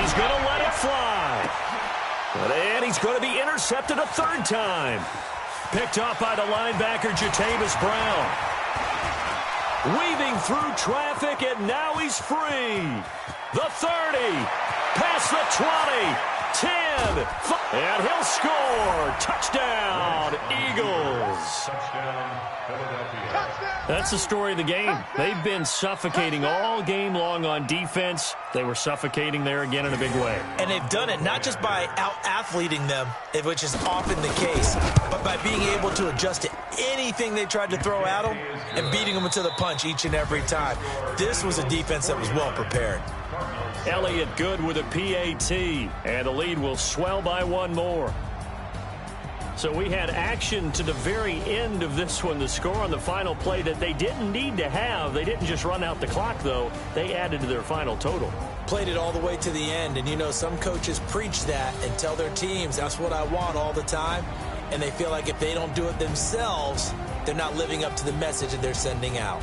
He's going to let it fly. And he's going to be intercepted a 3rd time. Picked off by the linebacker, Jatavis Brown. Weaving through traffic, and now he's free. The 30, past the 20. 10, 5, and he'll score. Touchdown, Eagles. Touchdown, Philadelphia. That's the story of the game. They've been suffocating all game long on defense. They were suffocating there again in a big way. And they've done it not just by out-athleting them, which is often the case, but by being able to adjust to anything they tried to throw at them and beating them to the punch each and every time. This was a defense that was well prepared. Elliott good with a PAT, and the lead will swell by 1 more. So we had action to the very end of this one, the score on the final play that they didn't need to have. They didn't just run out the clock, though. They added to their final total. Played it all the way to the end, and you know some coaches preach that and tell their teams, that's what I want all the time, and they feel like if they don't do it themselves, they're not living up to the message that they're sending out.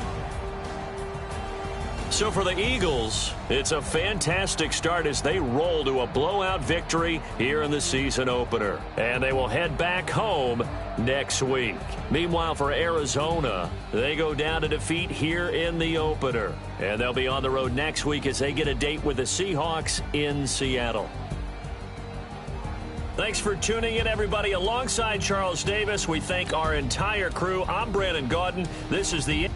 So for the Eagles, it's a fantastic start as they roll to a blowout victory here in the season opener. And they will head back home next week. Meanwhile, for Arizona, they go down to defeat here in the opener. And they'll be on the road next week as they get a date with the Seahawks in Seattle. Thanks for tuning in, everybody. Alongside Charles Davis, we thank our entire crew. I'm Brandon Gaudin. This is the...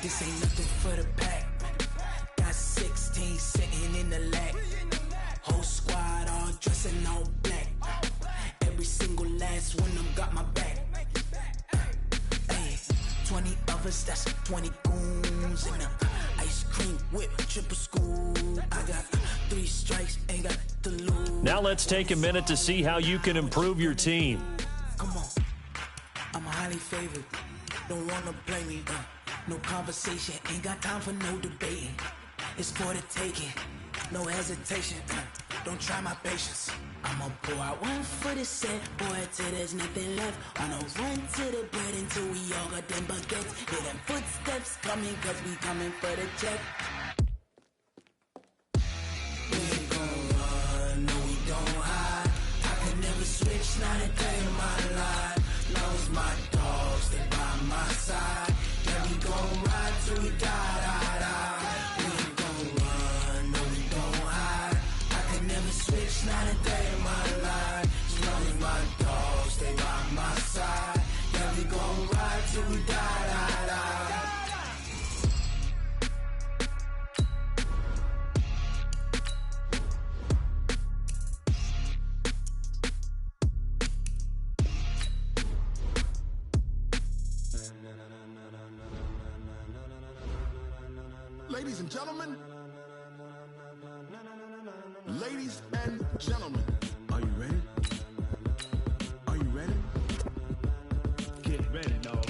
This ain't nothing for the pack. Got 16 sitting in the lap. Whole squad all dressing all black. Every single last one of them got my back. Hey, 20 of us, that's 20 goons. And ice cream whip, triple scoop. I got 3 strikes, ain't got to lose. Now let's take a minute to see how you can improve your team. Come on, I'm highly favored. Don't wanna blame me, no conversation, ain't got time for no debating. It's for the taking, no hesitation. Don't try my patience. I'ma pour out one for the set, boy, till there's nothing left. On a run to the bread until we all got them baguettes. Hear them footsteps coming, cause we coming for the check. We ain't gon' run, no we don't hide. I can never switch, not a day in my life. Knows my dogs, they by my side. Yeah, we gon' ride till we die. We ain't gon' run, no we don't hide. I can never switch, not a day in my life. As long as my dogs, they by my side. Yeah, we gon' ride till we die. Ladies and gentlemen, ladies and gentlemen, are you ready? Are you ready? Get ready, dog.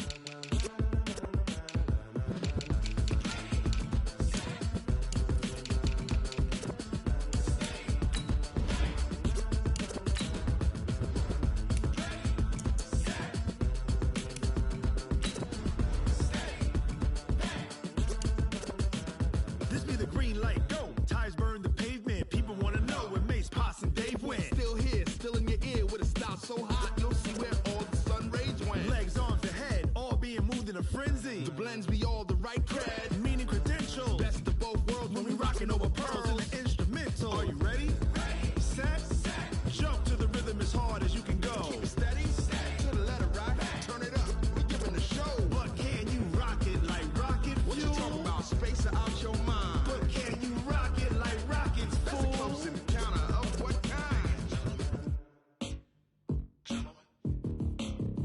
This be the green light, go. Tires burn the pavement. People want to know where Mace, Potts, and Dave went. Still here, still in your ear with a style so hot, you'll see where all the sun rays went. Legs, arms, and head, all being moved in a frenzy. The blends be all the right cred, meaning credentials. Best of both worlds when we rockin' over pearls and the instrumental. Are you ready? Set, jump to the rhythm as hard as you can go. Keep it steady, to the letter rock, turn it up, we giving the show. But can you rock it like rocket fuel? What you talking about, space or out your mind? But can you rock it like rockets, fool? That's a close encounter of what kind?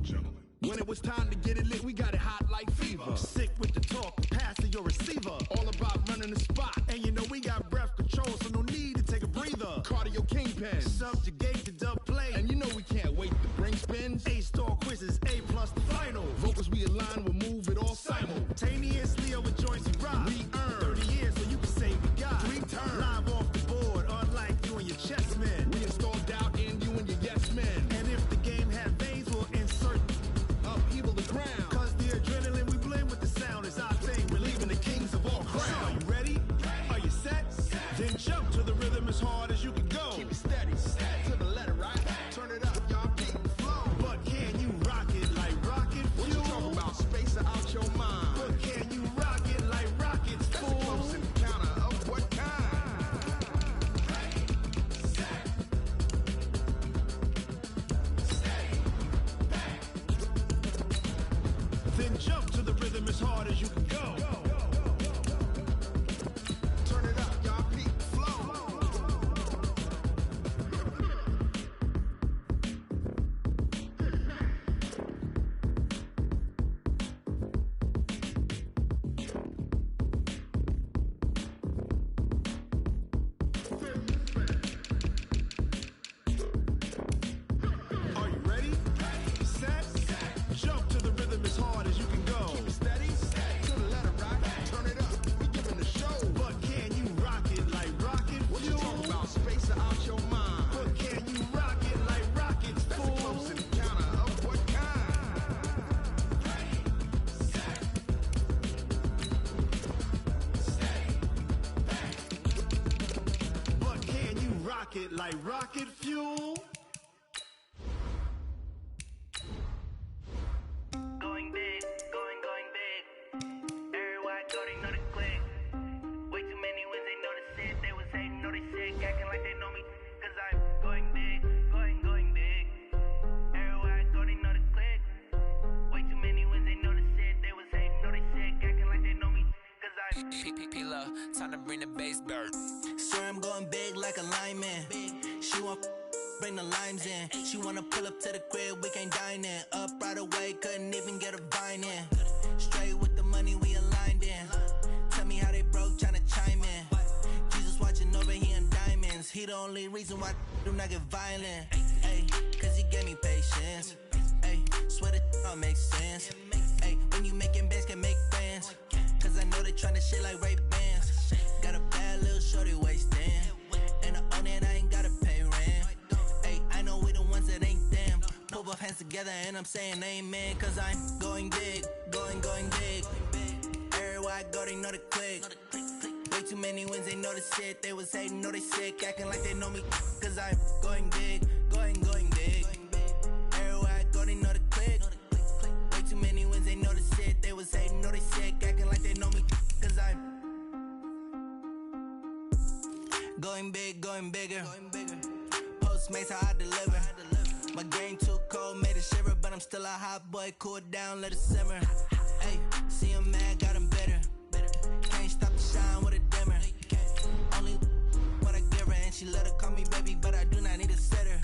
Gentlemen. When it was time to get it lit, we got it hot like fever. Sick with the talk, pass to your receiver. All about running the spot. And you know we got breath control, so no need to take a breather. Cardio kingpin, subjugate the dub play. And you know we can't wait to bring spins. A-star quizzes, A+ the final. Vocals we align, we'll move it all simultaneously over joints we rock. We earn 30 years, so you can say we got 3 turns. Live off the board, unlike you and your chess men. We install doubt in you and your yes men. And if the game had veins, we'll insert upheaval the ground. Cause the adrenaline we blend with the sound is our thing. We're leaving the kings of all crowns. So are you ready? Are you set? Then jump to the rhythm as hard as you can go. Keep it steady, to the left. it like rocket fuel. Going big, going big. Everywhere I go, they know the click. Way too many wins, they know the shit. They was hating, know they sick, acting like they know me. Cause I'm going big, going big. Everywhere I go, they know the click. Way too many wins, they know the shit. They was hating, know they sick, acting like they know me. Cause I'm P-P-P-Love, time to bring the bass bird. Swear I'm going big like a lineman. She want bring the limes in. She wanna pull up to the crib, we can't dine in. Up right away, couldn't even get a vine in. Straight with the money we aligned in. Tell me how they broke, tryna chime in. Jesus watching over here in diamonds. He the only reason why I do not get violent. Ay, cause he gave me patience. Ay, swear that all makes sense. Ay, when you making bands, can make friends. Cause I know they tryna shit like Ray-Bans. Got a bad little shorty wasting. And I own it, I ain't gotta pay rent. Ay, I know we the ones that ain't them. Put both hands together and I'm saying amen. Cause I'm going big, going big. Everywhere I go, they know the click. Way too many wins, they know the shit. They was hating, know they sick, acting like they know me. Cause I'm going big, going big. Everywhere I go, they know the click. Way too many wins, they know the shit. They was hating, know they sick, acting like they know me. Cause I'm going big, going bigger. Postmates how I deliver. My game too cold, made it shiver, but I'm still a hot boy. Cool it down, let it simmer. Hey, see him mad, got him bitter. Can't stop the shine with a dimmer. Only what I give her, and she let her call me baby, but I do not need a sitter.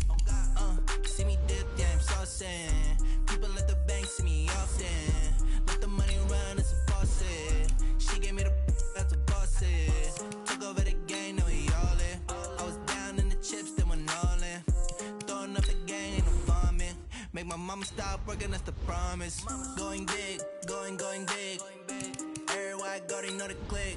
See me dip, yeah, I'm saucing. People at the bank see me often. Let the money run, it's a faucet. She gave me the that's a boss it. Took over the game, now we all in. I was down in the chips, then went all in. Throwing up the game, ain't no farming. Make my mama stop working, that's the promise. Going big, going big. Everywhere I go, they know the click.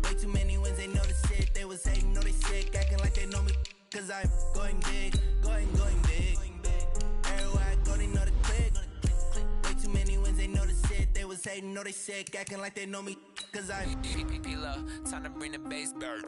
Way too many wins, they know the shit. They was hating, know they sick, acting like they know me. Cause I'm going big, going big. Everywhere I go, they know the click. Way too many wins, they know the shit. They was hating, know they sick, acting like they know me. Cause I'm P-P-P-Love, time to bring the bass bird.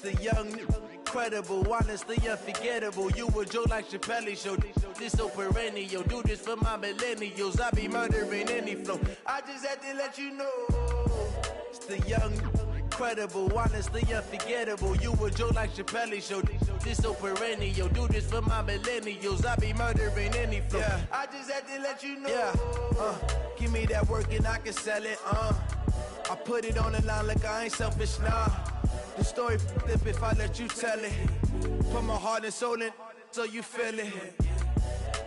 The young, incredible, honestly unforgettable. You a Joe like Chappelle show. This so perennial. Do this for my millennials. I be murdering any flow. I just had to let you know. It's the young, incredible, honestly unforgettable. You a Joe like Chappelle show. This so perennial. Do this for my millennials. I be murdering any flow. Yeah. I just had to let you know. Yeah. Give me that work and I can sell it. I put it on the line like I ain't selfish, nah. The story flip if I let you tell it. Put my heart and soul in so you feel it.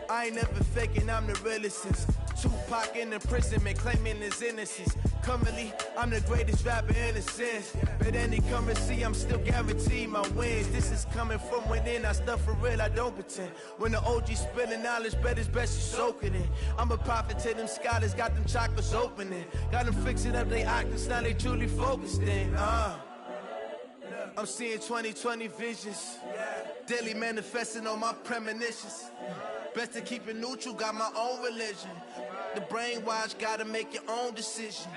I ain't never faking, I'm the realest since Tupac in imprisonment, claiming his innocence. Currently, I'm the greatest rapper in a sense. But any currency, I'm still guaranteed my wins. This is coming from within, I stuff for real, I don't pretend. When the OG spilling knowledge, bet it's best you soak it in. I'm a prophet to them scholars, got them chakras opening. Got them fixing up they octaves, now they truly focused in. I'm seeing 2020 visions. Daily manifesting on my premonitions. Best to keep it neutral, got my own religion. The brainwash, gotta make your own decision.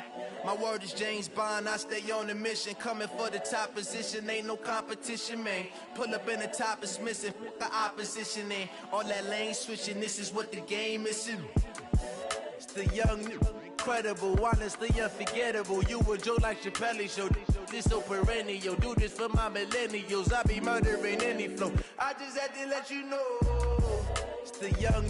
My word is James Bond, I stay on the mission. Coming for the top position, ain't no competition, man. Pull up in the top, it's missing, the opposition in. All that lane switching, this is what the game is. It's the young, incredible, honestly unforgettable. You a Joe like Chappelle show. This so perennial. Do this for my millennials. I be murdering any flow. I just had to let you know. It's the young,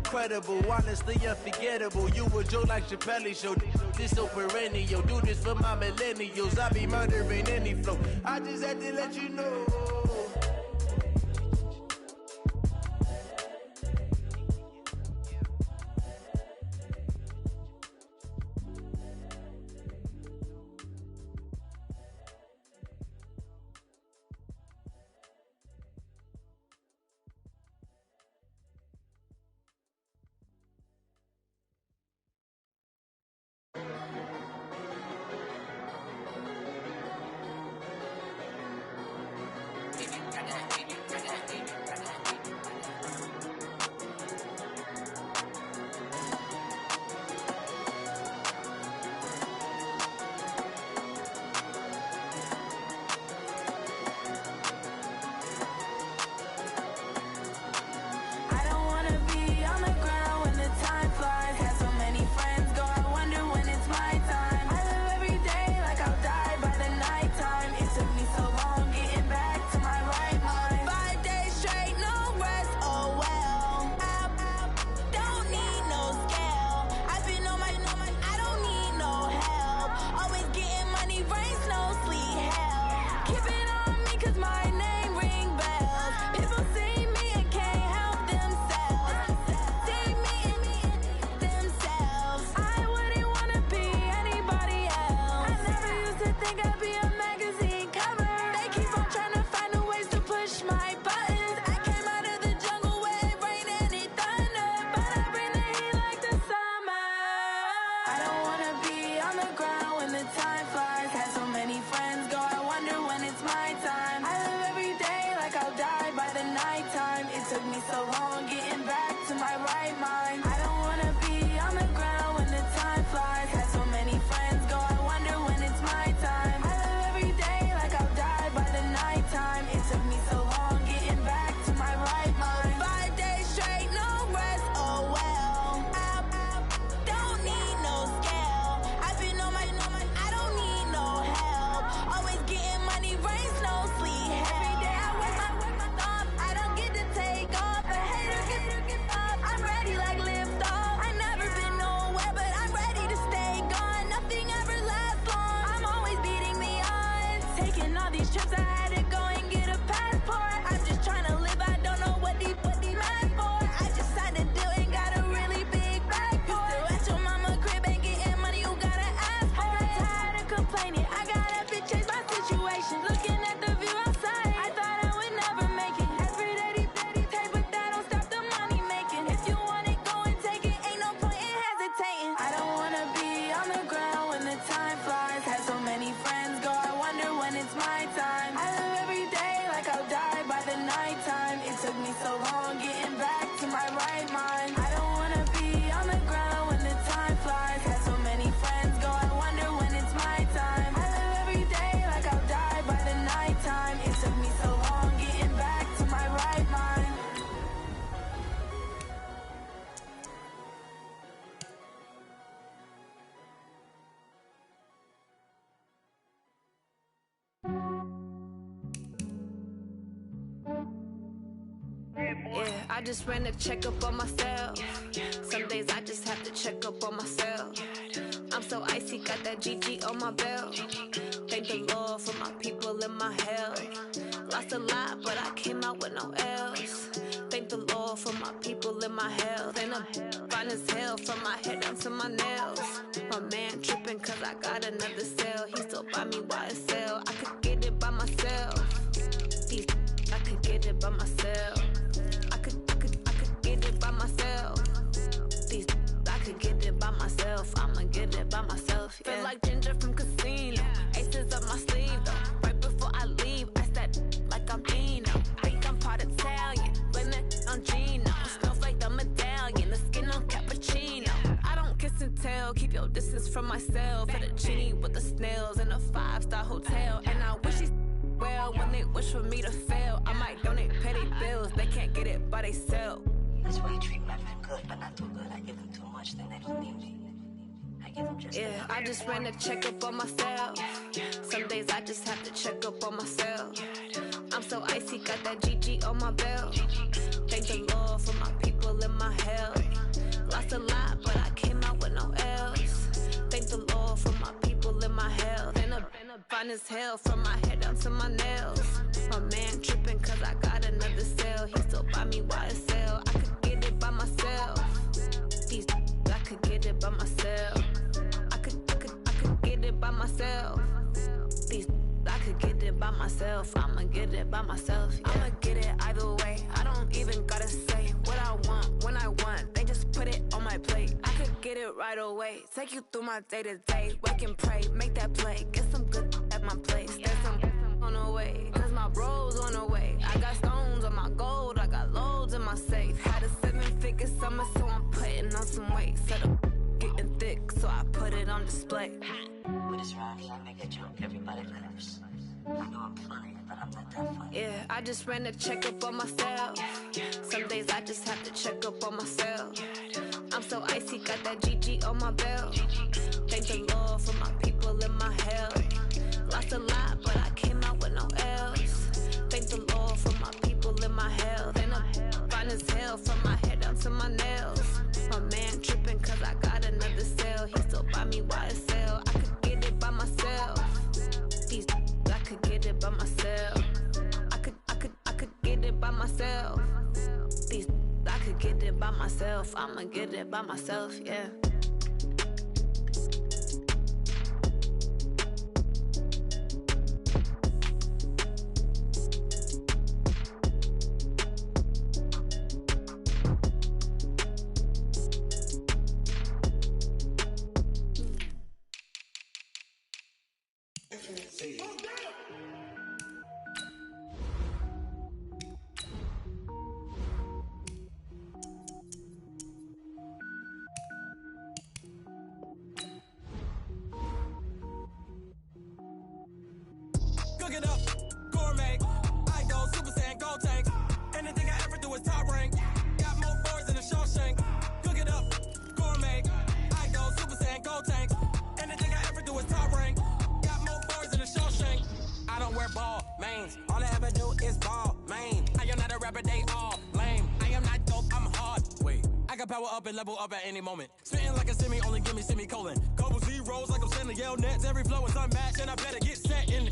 incredible, honestly unforgettable. You a Joe like Chappelle show. This so perennial. Do this for my millennials. I be murdering any flow. I just had to let you know. I just ran a checkup on myself. Some days I just have to check up on myself. I'm so icy, got that GG on my belt. Thank the Lord for my people and my health. Lost a lot, but I came out with no L's. Thank the Lord for my people and my health. And I'm fine as hell from my head down to my nails. My man tripping cause I got another cell. He still buy me YSL. I could get it by myself. I could get it by myself. I could get it by myself. I could get it by myself. I'ma get it by myself. Yeah. Feel like Ginger from Casino. Aces up my sleeve though. Right before I leave, I said like I'm Dino. Think I'm part Italian. Blame that on Gino. Smells like the medallion. The skin on cappuccino. I don't kiss and tell. Keep your distance from myself. At a genie with the snails in a 5-star hotel. And I wish he's well when they wish for me to fail. I might donate petty bills. They can't get it by themselves. That's why you treat my friend good, but not too good. I give them too much, then they don't need me. I give them just yeah, I just ran a checkup on myself. Some days I just have to check up on myself. I'm so icy, got that GG on my belt. Thank the Lord for my people and my health. Lost a lot, but I came out with no L's. Thank the Lord for my people in my health. And a fine as hell from my head down to my nails. My man tripping cause I got another sale. He still buy me YSL. I could get it by myself. These I could get it by myself. I could get it by myself. These I could get it by myself. I'ma get it by myself. Yeah. I'ma get it either way. I don't even gotta say what I want when I want. They just put it on my plate. I could get it right away. Take you through my day to day. Wake and pray, make that play. Get some good at my place. There's some on the way, cause my bro's on the way. I got stones on my gold. I got loads in my safe. Had a 7-figure summer, so I'm putting on some weight. Set up getting thick, so I put it on display. With this rhyme, I make a joke, everybody laughs. I know I'm funny, but I'm not that funny. Yeah, I just ran a checkup on myself. Some days I just have to check up on myself. I'm so icy, got that GG on my belt. Thank the Lord for my people in my health. Lost a lot, but I came out with no L's. Thank the Lord for my people in my health. And I'm fine as hell from my head down to my nails. My man tripping cause I got another sale. He still buy me YSL. I could get it by myself. These I could get it by myself. I could get it by myself. These I could get it by myself. I'ma get it by myself, yeah. Cook it up, gourmet. I go Super Saiyan, gold tank. Anything I ever do is top rank. Got more boards than a Shawshank. Cook it up, gourmet. I go Super Saiyan, gold tank. Anything I ever do is top rank. Got more boards than a Shawshank. I don't wear ball mains. All I ever do is ball main. I am not a rapper, they all lame. I am not dope, I'm hard. Wait, I can power up and level up at any moment. Spitting like a semi, only give me semicolon. Couple zeros like I'm sending yell nets. Every flow is unmatched and I better get set in.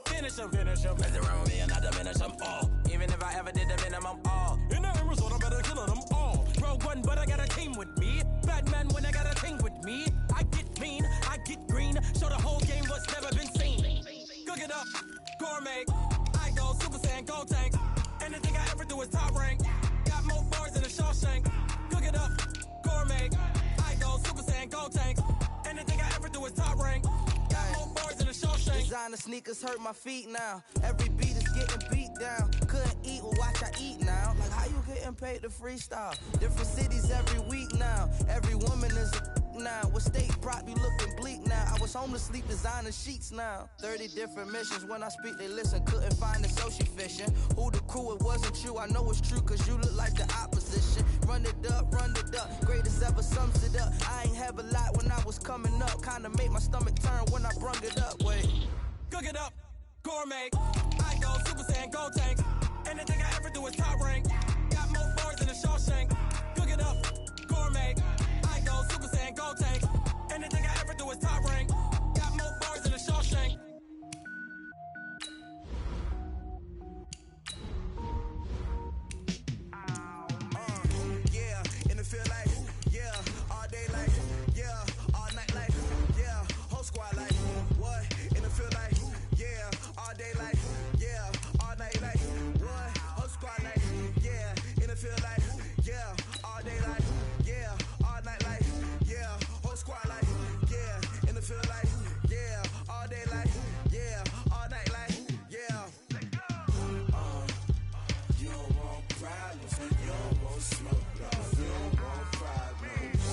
Finish them. Mess around with me and I diminish them all. Even if I ever did the minimum all. In the end result, I better kill them all. Rogue one, but I got a team with me. Batman when I got a team with me. I get mean, I get green. Show the whole game what's never been seen. Cook it up, gourmet. I go Super Saiyan, gold tank. Anything I ever do is top rank. Got more bars than a Shawshank. Cook it up, gourmet. I go Super Saiyan, gold tank. Anything I ever do is top rank. Got more bars than a Shawshank. Designer sneakers hurt my feet now. Every beat is getting beat down. Couldn't eat, well watch I eat now. Like how you getting paid to freestyle? Different cities every week now. Every woman is a now. What state prop you looking bleak now? I was home to sleep designer sheets now. 30 different missions. When I speak they listen. Couldn't find it so she fishing. Who the crew? It wasn't you. I know it's true cause you look like the opposition. Run it up. Greatest ever sums it up. I ain't have a lot when I was coming up. Kinda made my stomach turn when I brung it up. Wait. Cook it up, gourmet. I go Super Saiyan, gold tank. Anything I ever do is top rank. Got more bars than a Shawshank. Cook it up, gourmet. I go Super Saiyan, gold tank. Anything I ever do is top rank. Got more bars than a Shawshank. Yeah, in the field like, yeah, all day like, yeah, all night like, yeah, whole squad like, what? In the field like, yeah, all day like, yeah, all night like, what? Whole squad like, yeah, in the field like, yeah, all day like, yeah, all night like, yeah, whole squad like, yeah, in the field like, yeah, all day like, yeah, all night like, yeah. You don't want problems, you don't want smoke, dog. You don't want problems.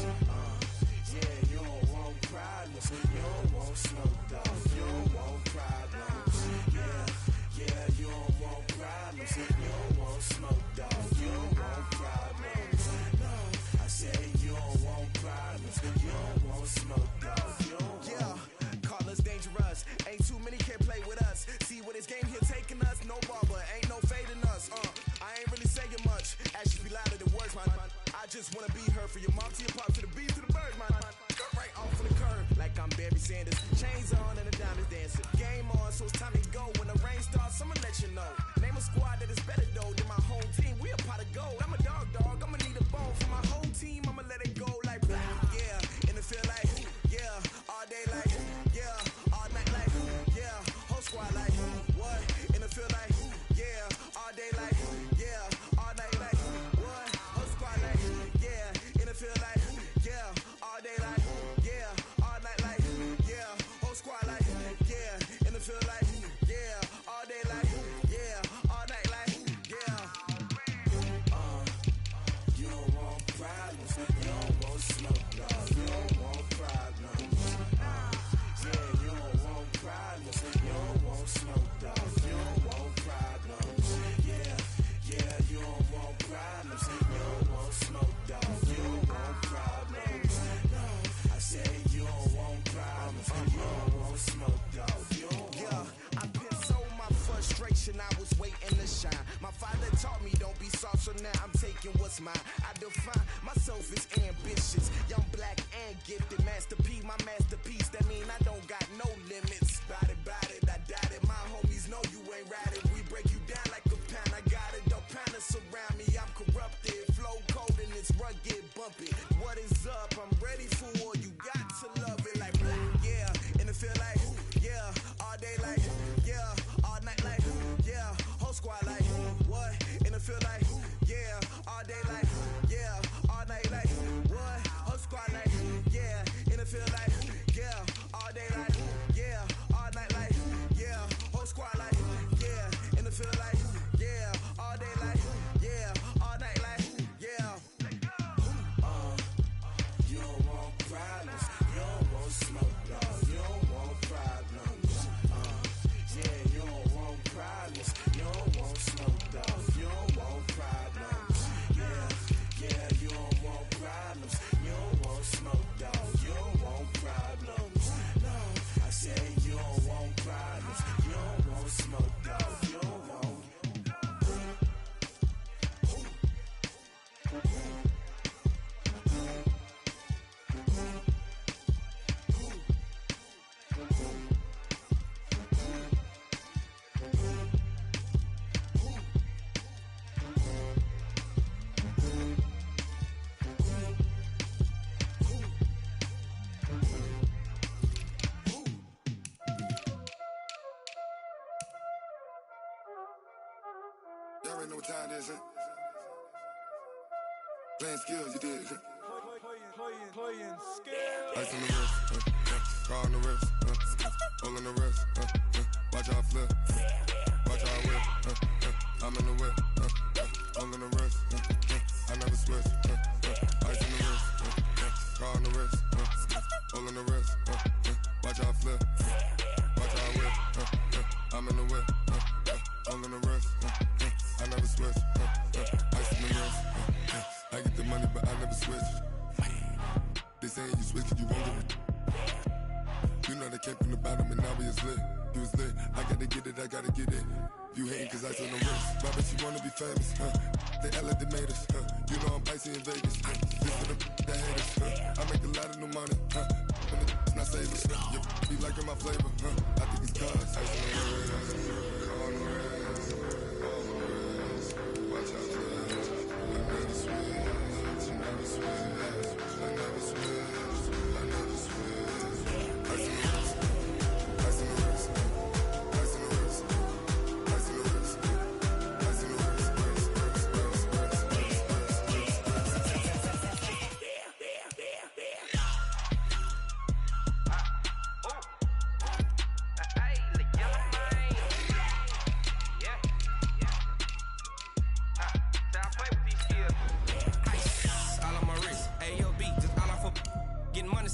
Yeah, you don't want problems, you don't want smoke, dog. You don't want problems. Yeah, you don't want problems, you don't want smoke, dog. You don't want problems. No, I said you don't want problems, you don't want smoke, dog. You don't want. Yeah, call us dangerous. Ain't too many can play with us. See what this game here taking us. No barber, ain't no fading us. I ain't really saying much. Actions be louder than words, man. I just wanna be heard for your mom Chains on and the diamonds dancing. Game on, so it's time to go. When the rain starts, I'ma let you know. Name a squad that is better though than my home team. We a pot of gold. I'm a dog. I'ma need a bone for my whole team. I'ma let it go like yeah. And it feel like yeah. All day like yeah. All night like yeah. Whole squad like what? And it feel like yeah. All day like yeah. All night like what? Whole squad like yeah. And it feel like yeah. All day like yeah. All night like yeah. Whole squad like yeah. And it feel like yeah. All day like yeah. All night like yeah. You don't want problems. You don't want smoke, dog. You don't want problems. Yeah, you don't want problems. You don't want smoke, dog. You don't want problems. Yeah, you don't want problems. You don't want smoke, dog. You don't want problems. No, I said you don't want problems. You don't want smoke, dog. You don't want. I've been so my frustration. I was waiting to shine. My father taught me don't be soft, so now I'm taking what's mine. I define myself as ambitious, young, black, and gifted. Master P, my masterpiece. That mean I don't got no limits. Bout it, I doubt it. My homies know you ain't right it. We break you down like a pound. I got it, don't pound to surround me. I'm corrupted, flow cold and it's rugged, bumpy. What is up? I'm ready for war. You got to love it like yeah. And it feel like yeah. All day like yeah. All night like yeah. Whole squad like what? And it feel like yeah. All day like yeah. All night like what? Whole squad like yeah. And it feel like yeah. All day like yeah. All night like yeah. Whole squad like yeah. And it feel like yeah. All day like yeah. All night like yeah. You don't want problems. You don't want smoke, dog. You don't want problems. Yeah, you don't want problems. You don't want smoke, dog. You don't want problems. Yeah, you don't want problems. You don't want smoke, dog. You don't want problems. No, I said you don't want problems. You don't want smoke, dog. You don't want. Y'all already know what time it is, huh? Playing skills, you did. Playing skills. Ice on the wrist, car on the wrist, hole in the wrist, watch how I flip, watch how I whip, I'm in the whip, hole in the wrist, I never switch, ice on the wrist, car on the wrist, hole in the wrist, watch how I flip, watch how I whip, I'm in the whip, hole in the wrist, I never switch, ice on the wrist, I get the money but I never switch. They saying you switch cause you won't get it. You know they came from the bottom and now we is lit. You was lit, I gotta get it, I gotta get it. You hating cause ice on the wrist. Why bet you wanna be famous, They LA they made us, You know I'm icy in Vegas, This for the haters, I make a lot of new money, And it's not savers, You be liking my flavor, I think it's cause ice on the wrist, on the wrist, on the wrist. Watch out for that, I never switch, I never switch. I never switch, I never switch. Ice in the wrist, ice in the wrist, ice in the wrist, ice in the wrist, ice in the wrist,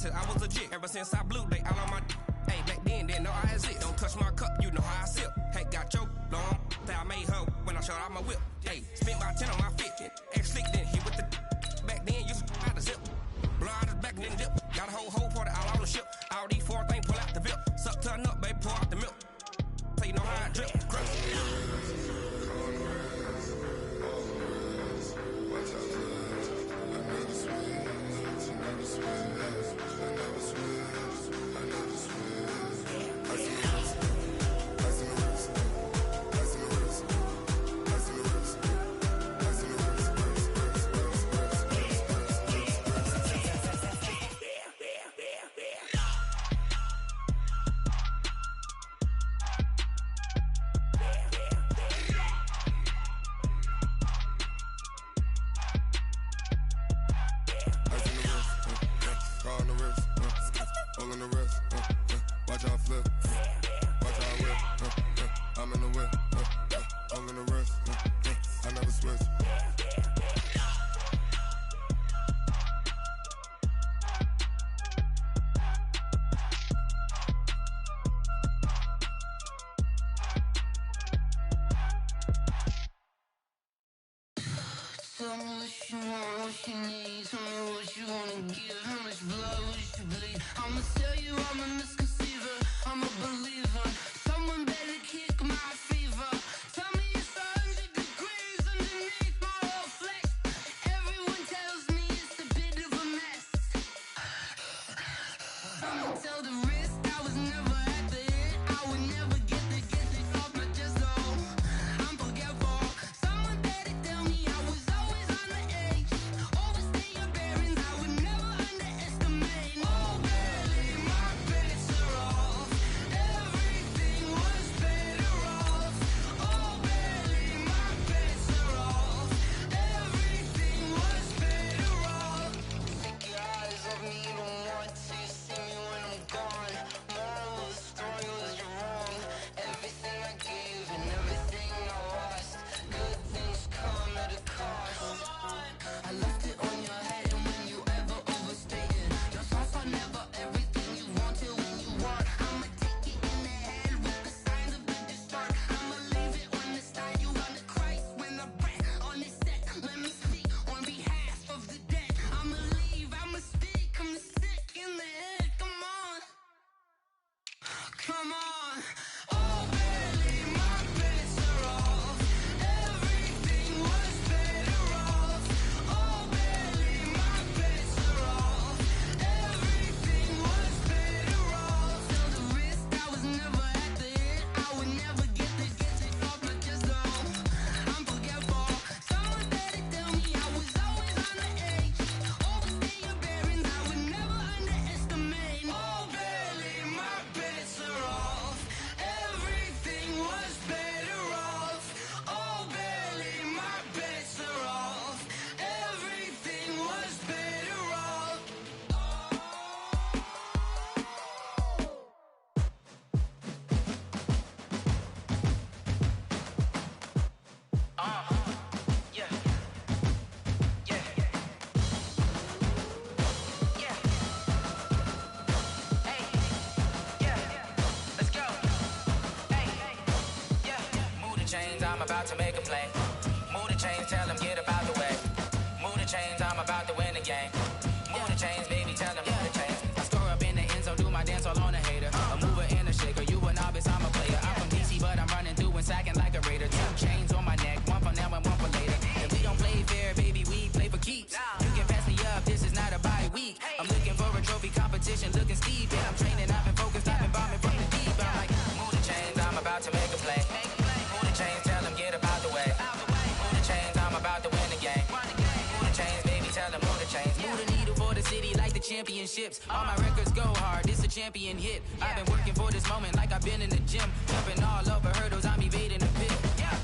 I was legit. Ever since I blew, they all on my hey, back then, didn't know I had it. Don't touch my cup, you know how I sip. Hey, got your long, that I made her when I showed out my whip. Hey, spent about 10 on my fit. Ex-slick, then hit with the back then, used to out the zip. Blow out his back and then dip. Got a whole party all on the ship. All these 4 things, pull out the VIP. Suck, turn up, baby, pour out the milk. So you know how I drip. Crush. I never switch. in the wrist. Watch how I flip. Watch how I whip. I'm in the whip. All in the wrist. I never switch. Tell me what you want, what you need. Tell me what you wanna give. How much blood would you bleed? I'ma tell you I'm a misconceiver. I'm a believer. Someone better kick my fever. Tell me it's 100 degrees underneath my whole flesh. Everyone tells me it's a bit of a mess. I'ma tell the risk I was never at the hit. I would never get it off my chest though. I'm forgetful. Someone better tell me I was always on the edge. Overstay your bearings, I would never underestimate. Oh, barely, my bets are off. Everything was better off. Oh, barely, my bets are off. Everything was better off. Take your eyes off me, you don't want to see me when I'm gone. Moral of the story was you're wrong. Everything I gave and everything I lost. Good things come at a cost. I left it on your head, and when you ever overstay it, your thoughts are never everything you wanted when you want. I'ma take it in the head with the signs of the distort. I'ma leave it on the side. You on the Christ when I breath on this set. Let me speak on behalf of the dead. I'ma leave, I'ma speak. I'm sick in the head. Come on, come on. Oh, barely, my bets are off. Everything was better off. Oh, barely, my bets are off. Everything was better off. Tell the risk I was never at the hit. I would never get it off my chest though. I'm forgetful. Someone better tell me I was always on the edge. Overstay your bearings, I would never underestimate. Oh, barely, my bets are off. Everything was better off. Oh, barely, my bets are off. Everything was better off. Yeah. Yeah. Yeah. Hey. Yeah. Let's go. Hey. Yeah. Move the chains, I'm about to make a play. Move the chains, tell them get up out the way. Move the chains, I'm about to win the game. Move the chains, baby, tell them move the chains. I score up in the end zone, do my dance all on a hater. A mover and a shaker, you a novice, I'm a player. I'm from DC, but I'm running through and sacking like a raider. 2 chains on my neck, one for now and one for later. If we don't play fair, baby, we play for keeps. You can pass me up, this is not a bye week. I'm looking for a trophy competition, looking steep. And I'm training, I've been focused, I've been bombing from the deep. I'm like, move the chains, I'm about to make a play. Move the chains, tell them get up out the way. Move the chains, I'm about to win the game. Move the chains, baby, tell them move the chains. Move the needle for the city like the championships. All my records go hard, this a champion hit. I've been working for this moment like I've been in the gym. Jumping all over hurdles, I'm evading the pit.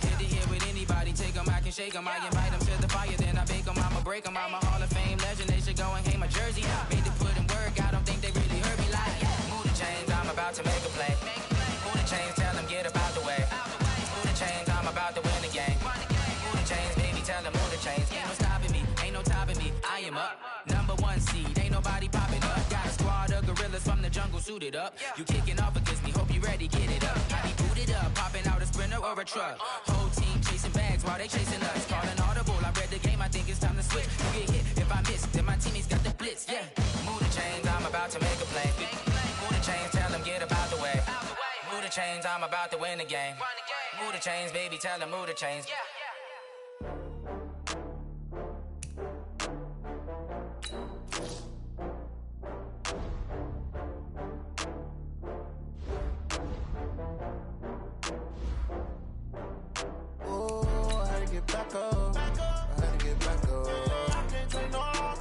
Hit to hit with anybody, take them, I can shake them. I invite them to the fire, then I bake them, I'ma break them. I'm a Hall of Fame legend, they should go and hang my jersey. Made to put in work, I don't think they really heard me like. Move the chains, I'm about to make a play. Move the chains, tell them get up out the way. Move the chains, I'm about to win the game. Move the chains, baby, tell them move the chains. Ain't no stopping me, ain't no topping me. I am up, #1 seed, ain't nobody popping up. Got a squad of gorillas from the jungle suited up. You kicking off against me, hope you ready, get it up. I be booted up, popping out a sprinter or a truck. Whole team chasing bags while they chasing us. Calling audible, I read the game, I think it's time to switch. You get hit, if I miss, then my teammates got the blitz, yeah. Move the chains, I'm about to make a play. Move the chains, tell them get up out the way. Move the chains, I'm about to win the game. Move the chains, baby, tell them move the chains. Oh, I had to get back up. I had to get back up. I can't take no loss.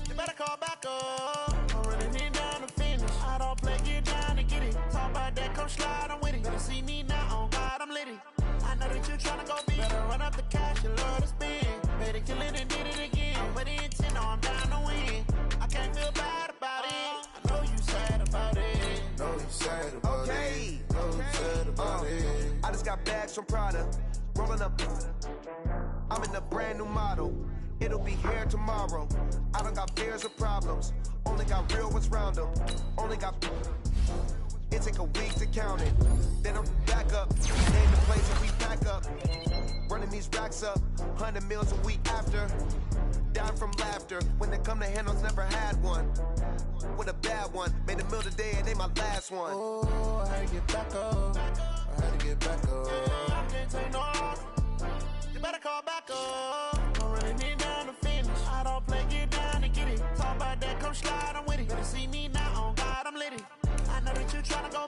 You better call back up. I'm running it down to finish. I don't play, get down to get it. Talk about that, come slide, I'm with it. Better see me now, on God, I'm litty. I know that you tryna go big. Better run up the cash, you love to spend. Better kill it and did it again. With the intent, no, I'm down to win. I can't feel bad about it. I know you sad Benz from Prada, rolling up. I'm in a brand new model. It'll be here tomorrow. I don't got fears or problems. Only got real ones round them. Only got. It take a week to count it. Then I'm back up. Name the place and we pack up. Running these racks up. 100 meals a week after. Down from laughter. When they come to handles, never had one. With a bad one. Made a meal today and they my last one. Oh, I had to get back up. I had to get back up. I can't take no off. You better call back up. Don't really need down to finish. I don't play, get down to get it. Talk about that, come slide, I'm with it. Better see me now, on God, I'm lit it. I know that you tryna go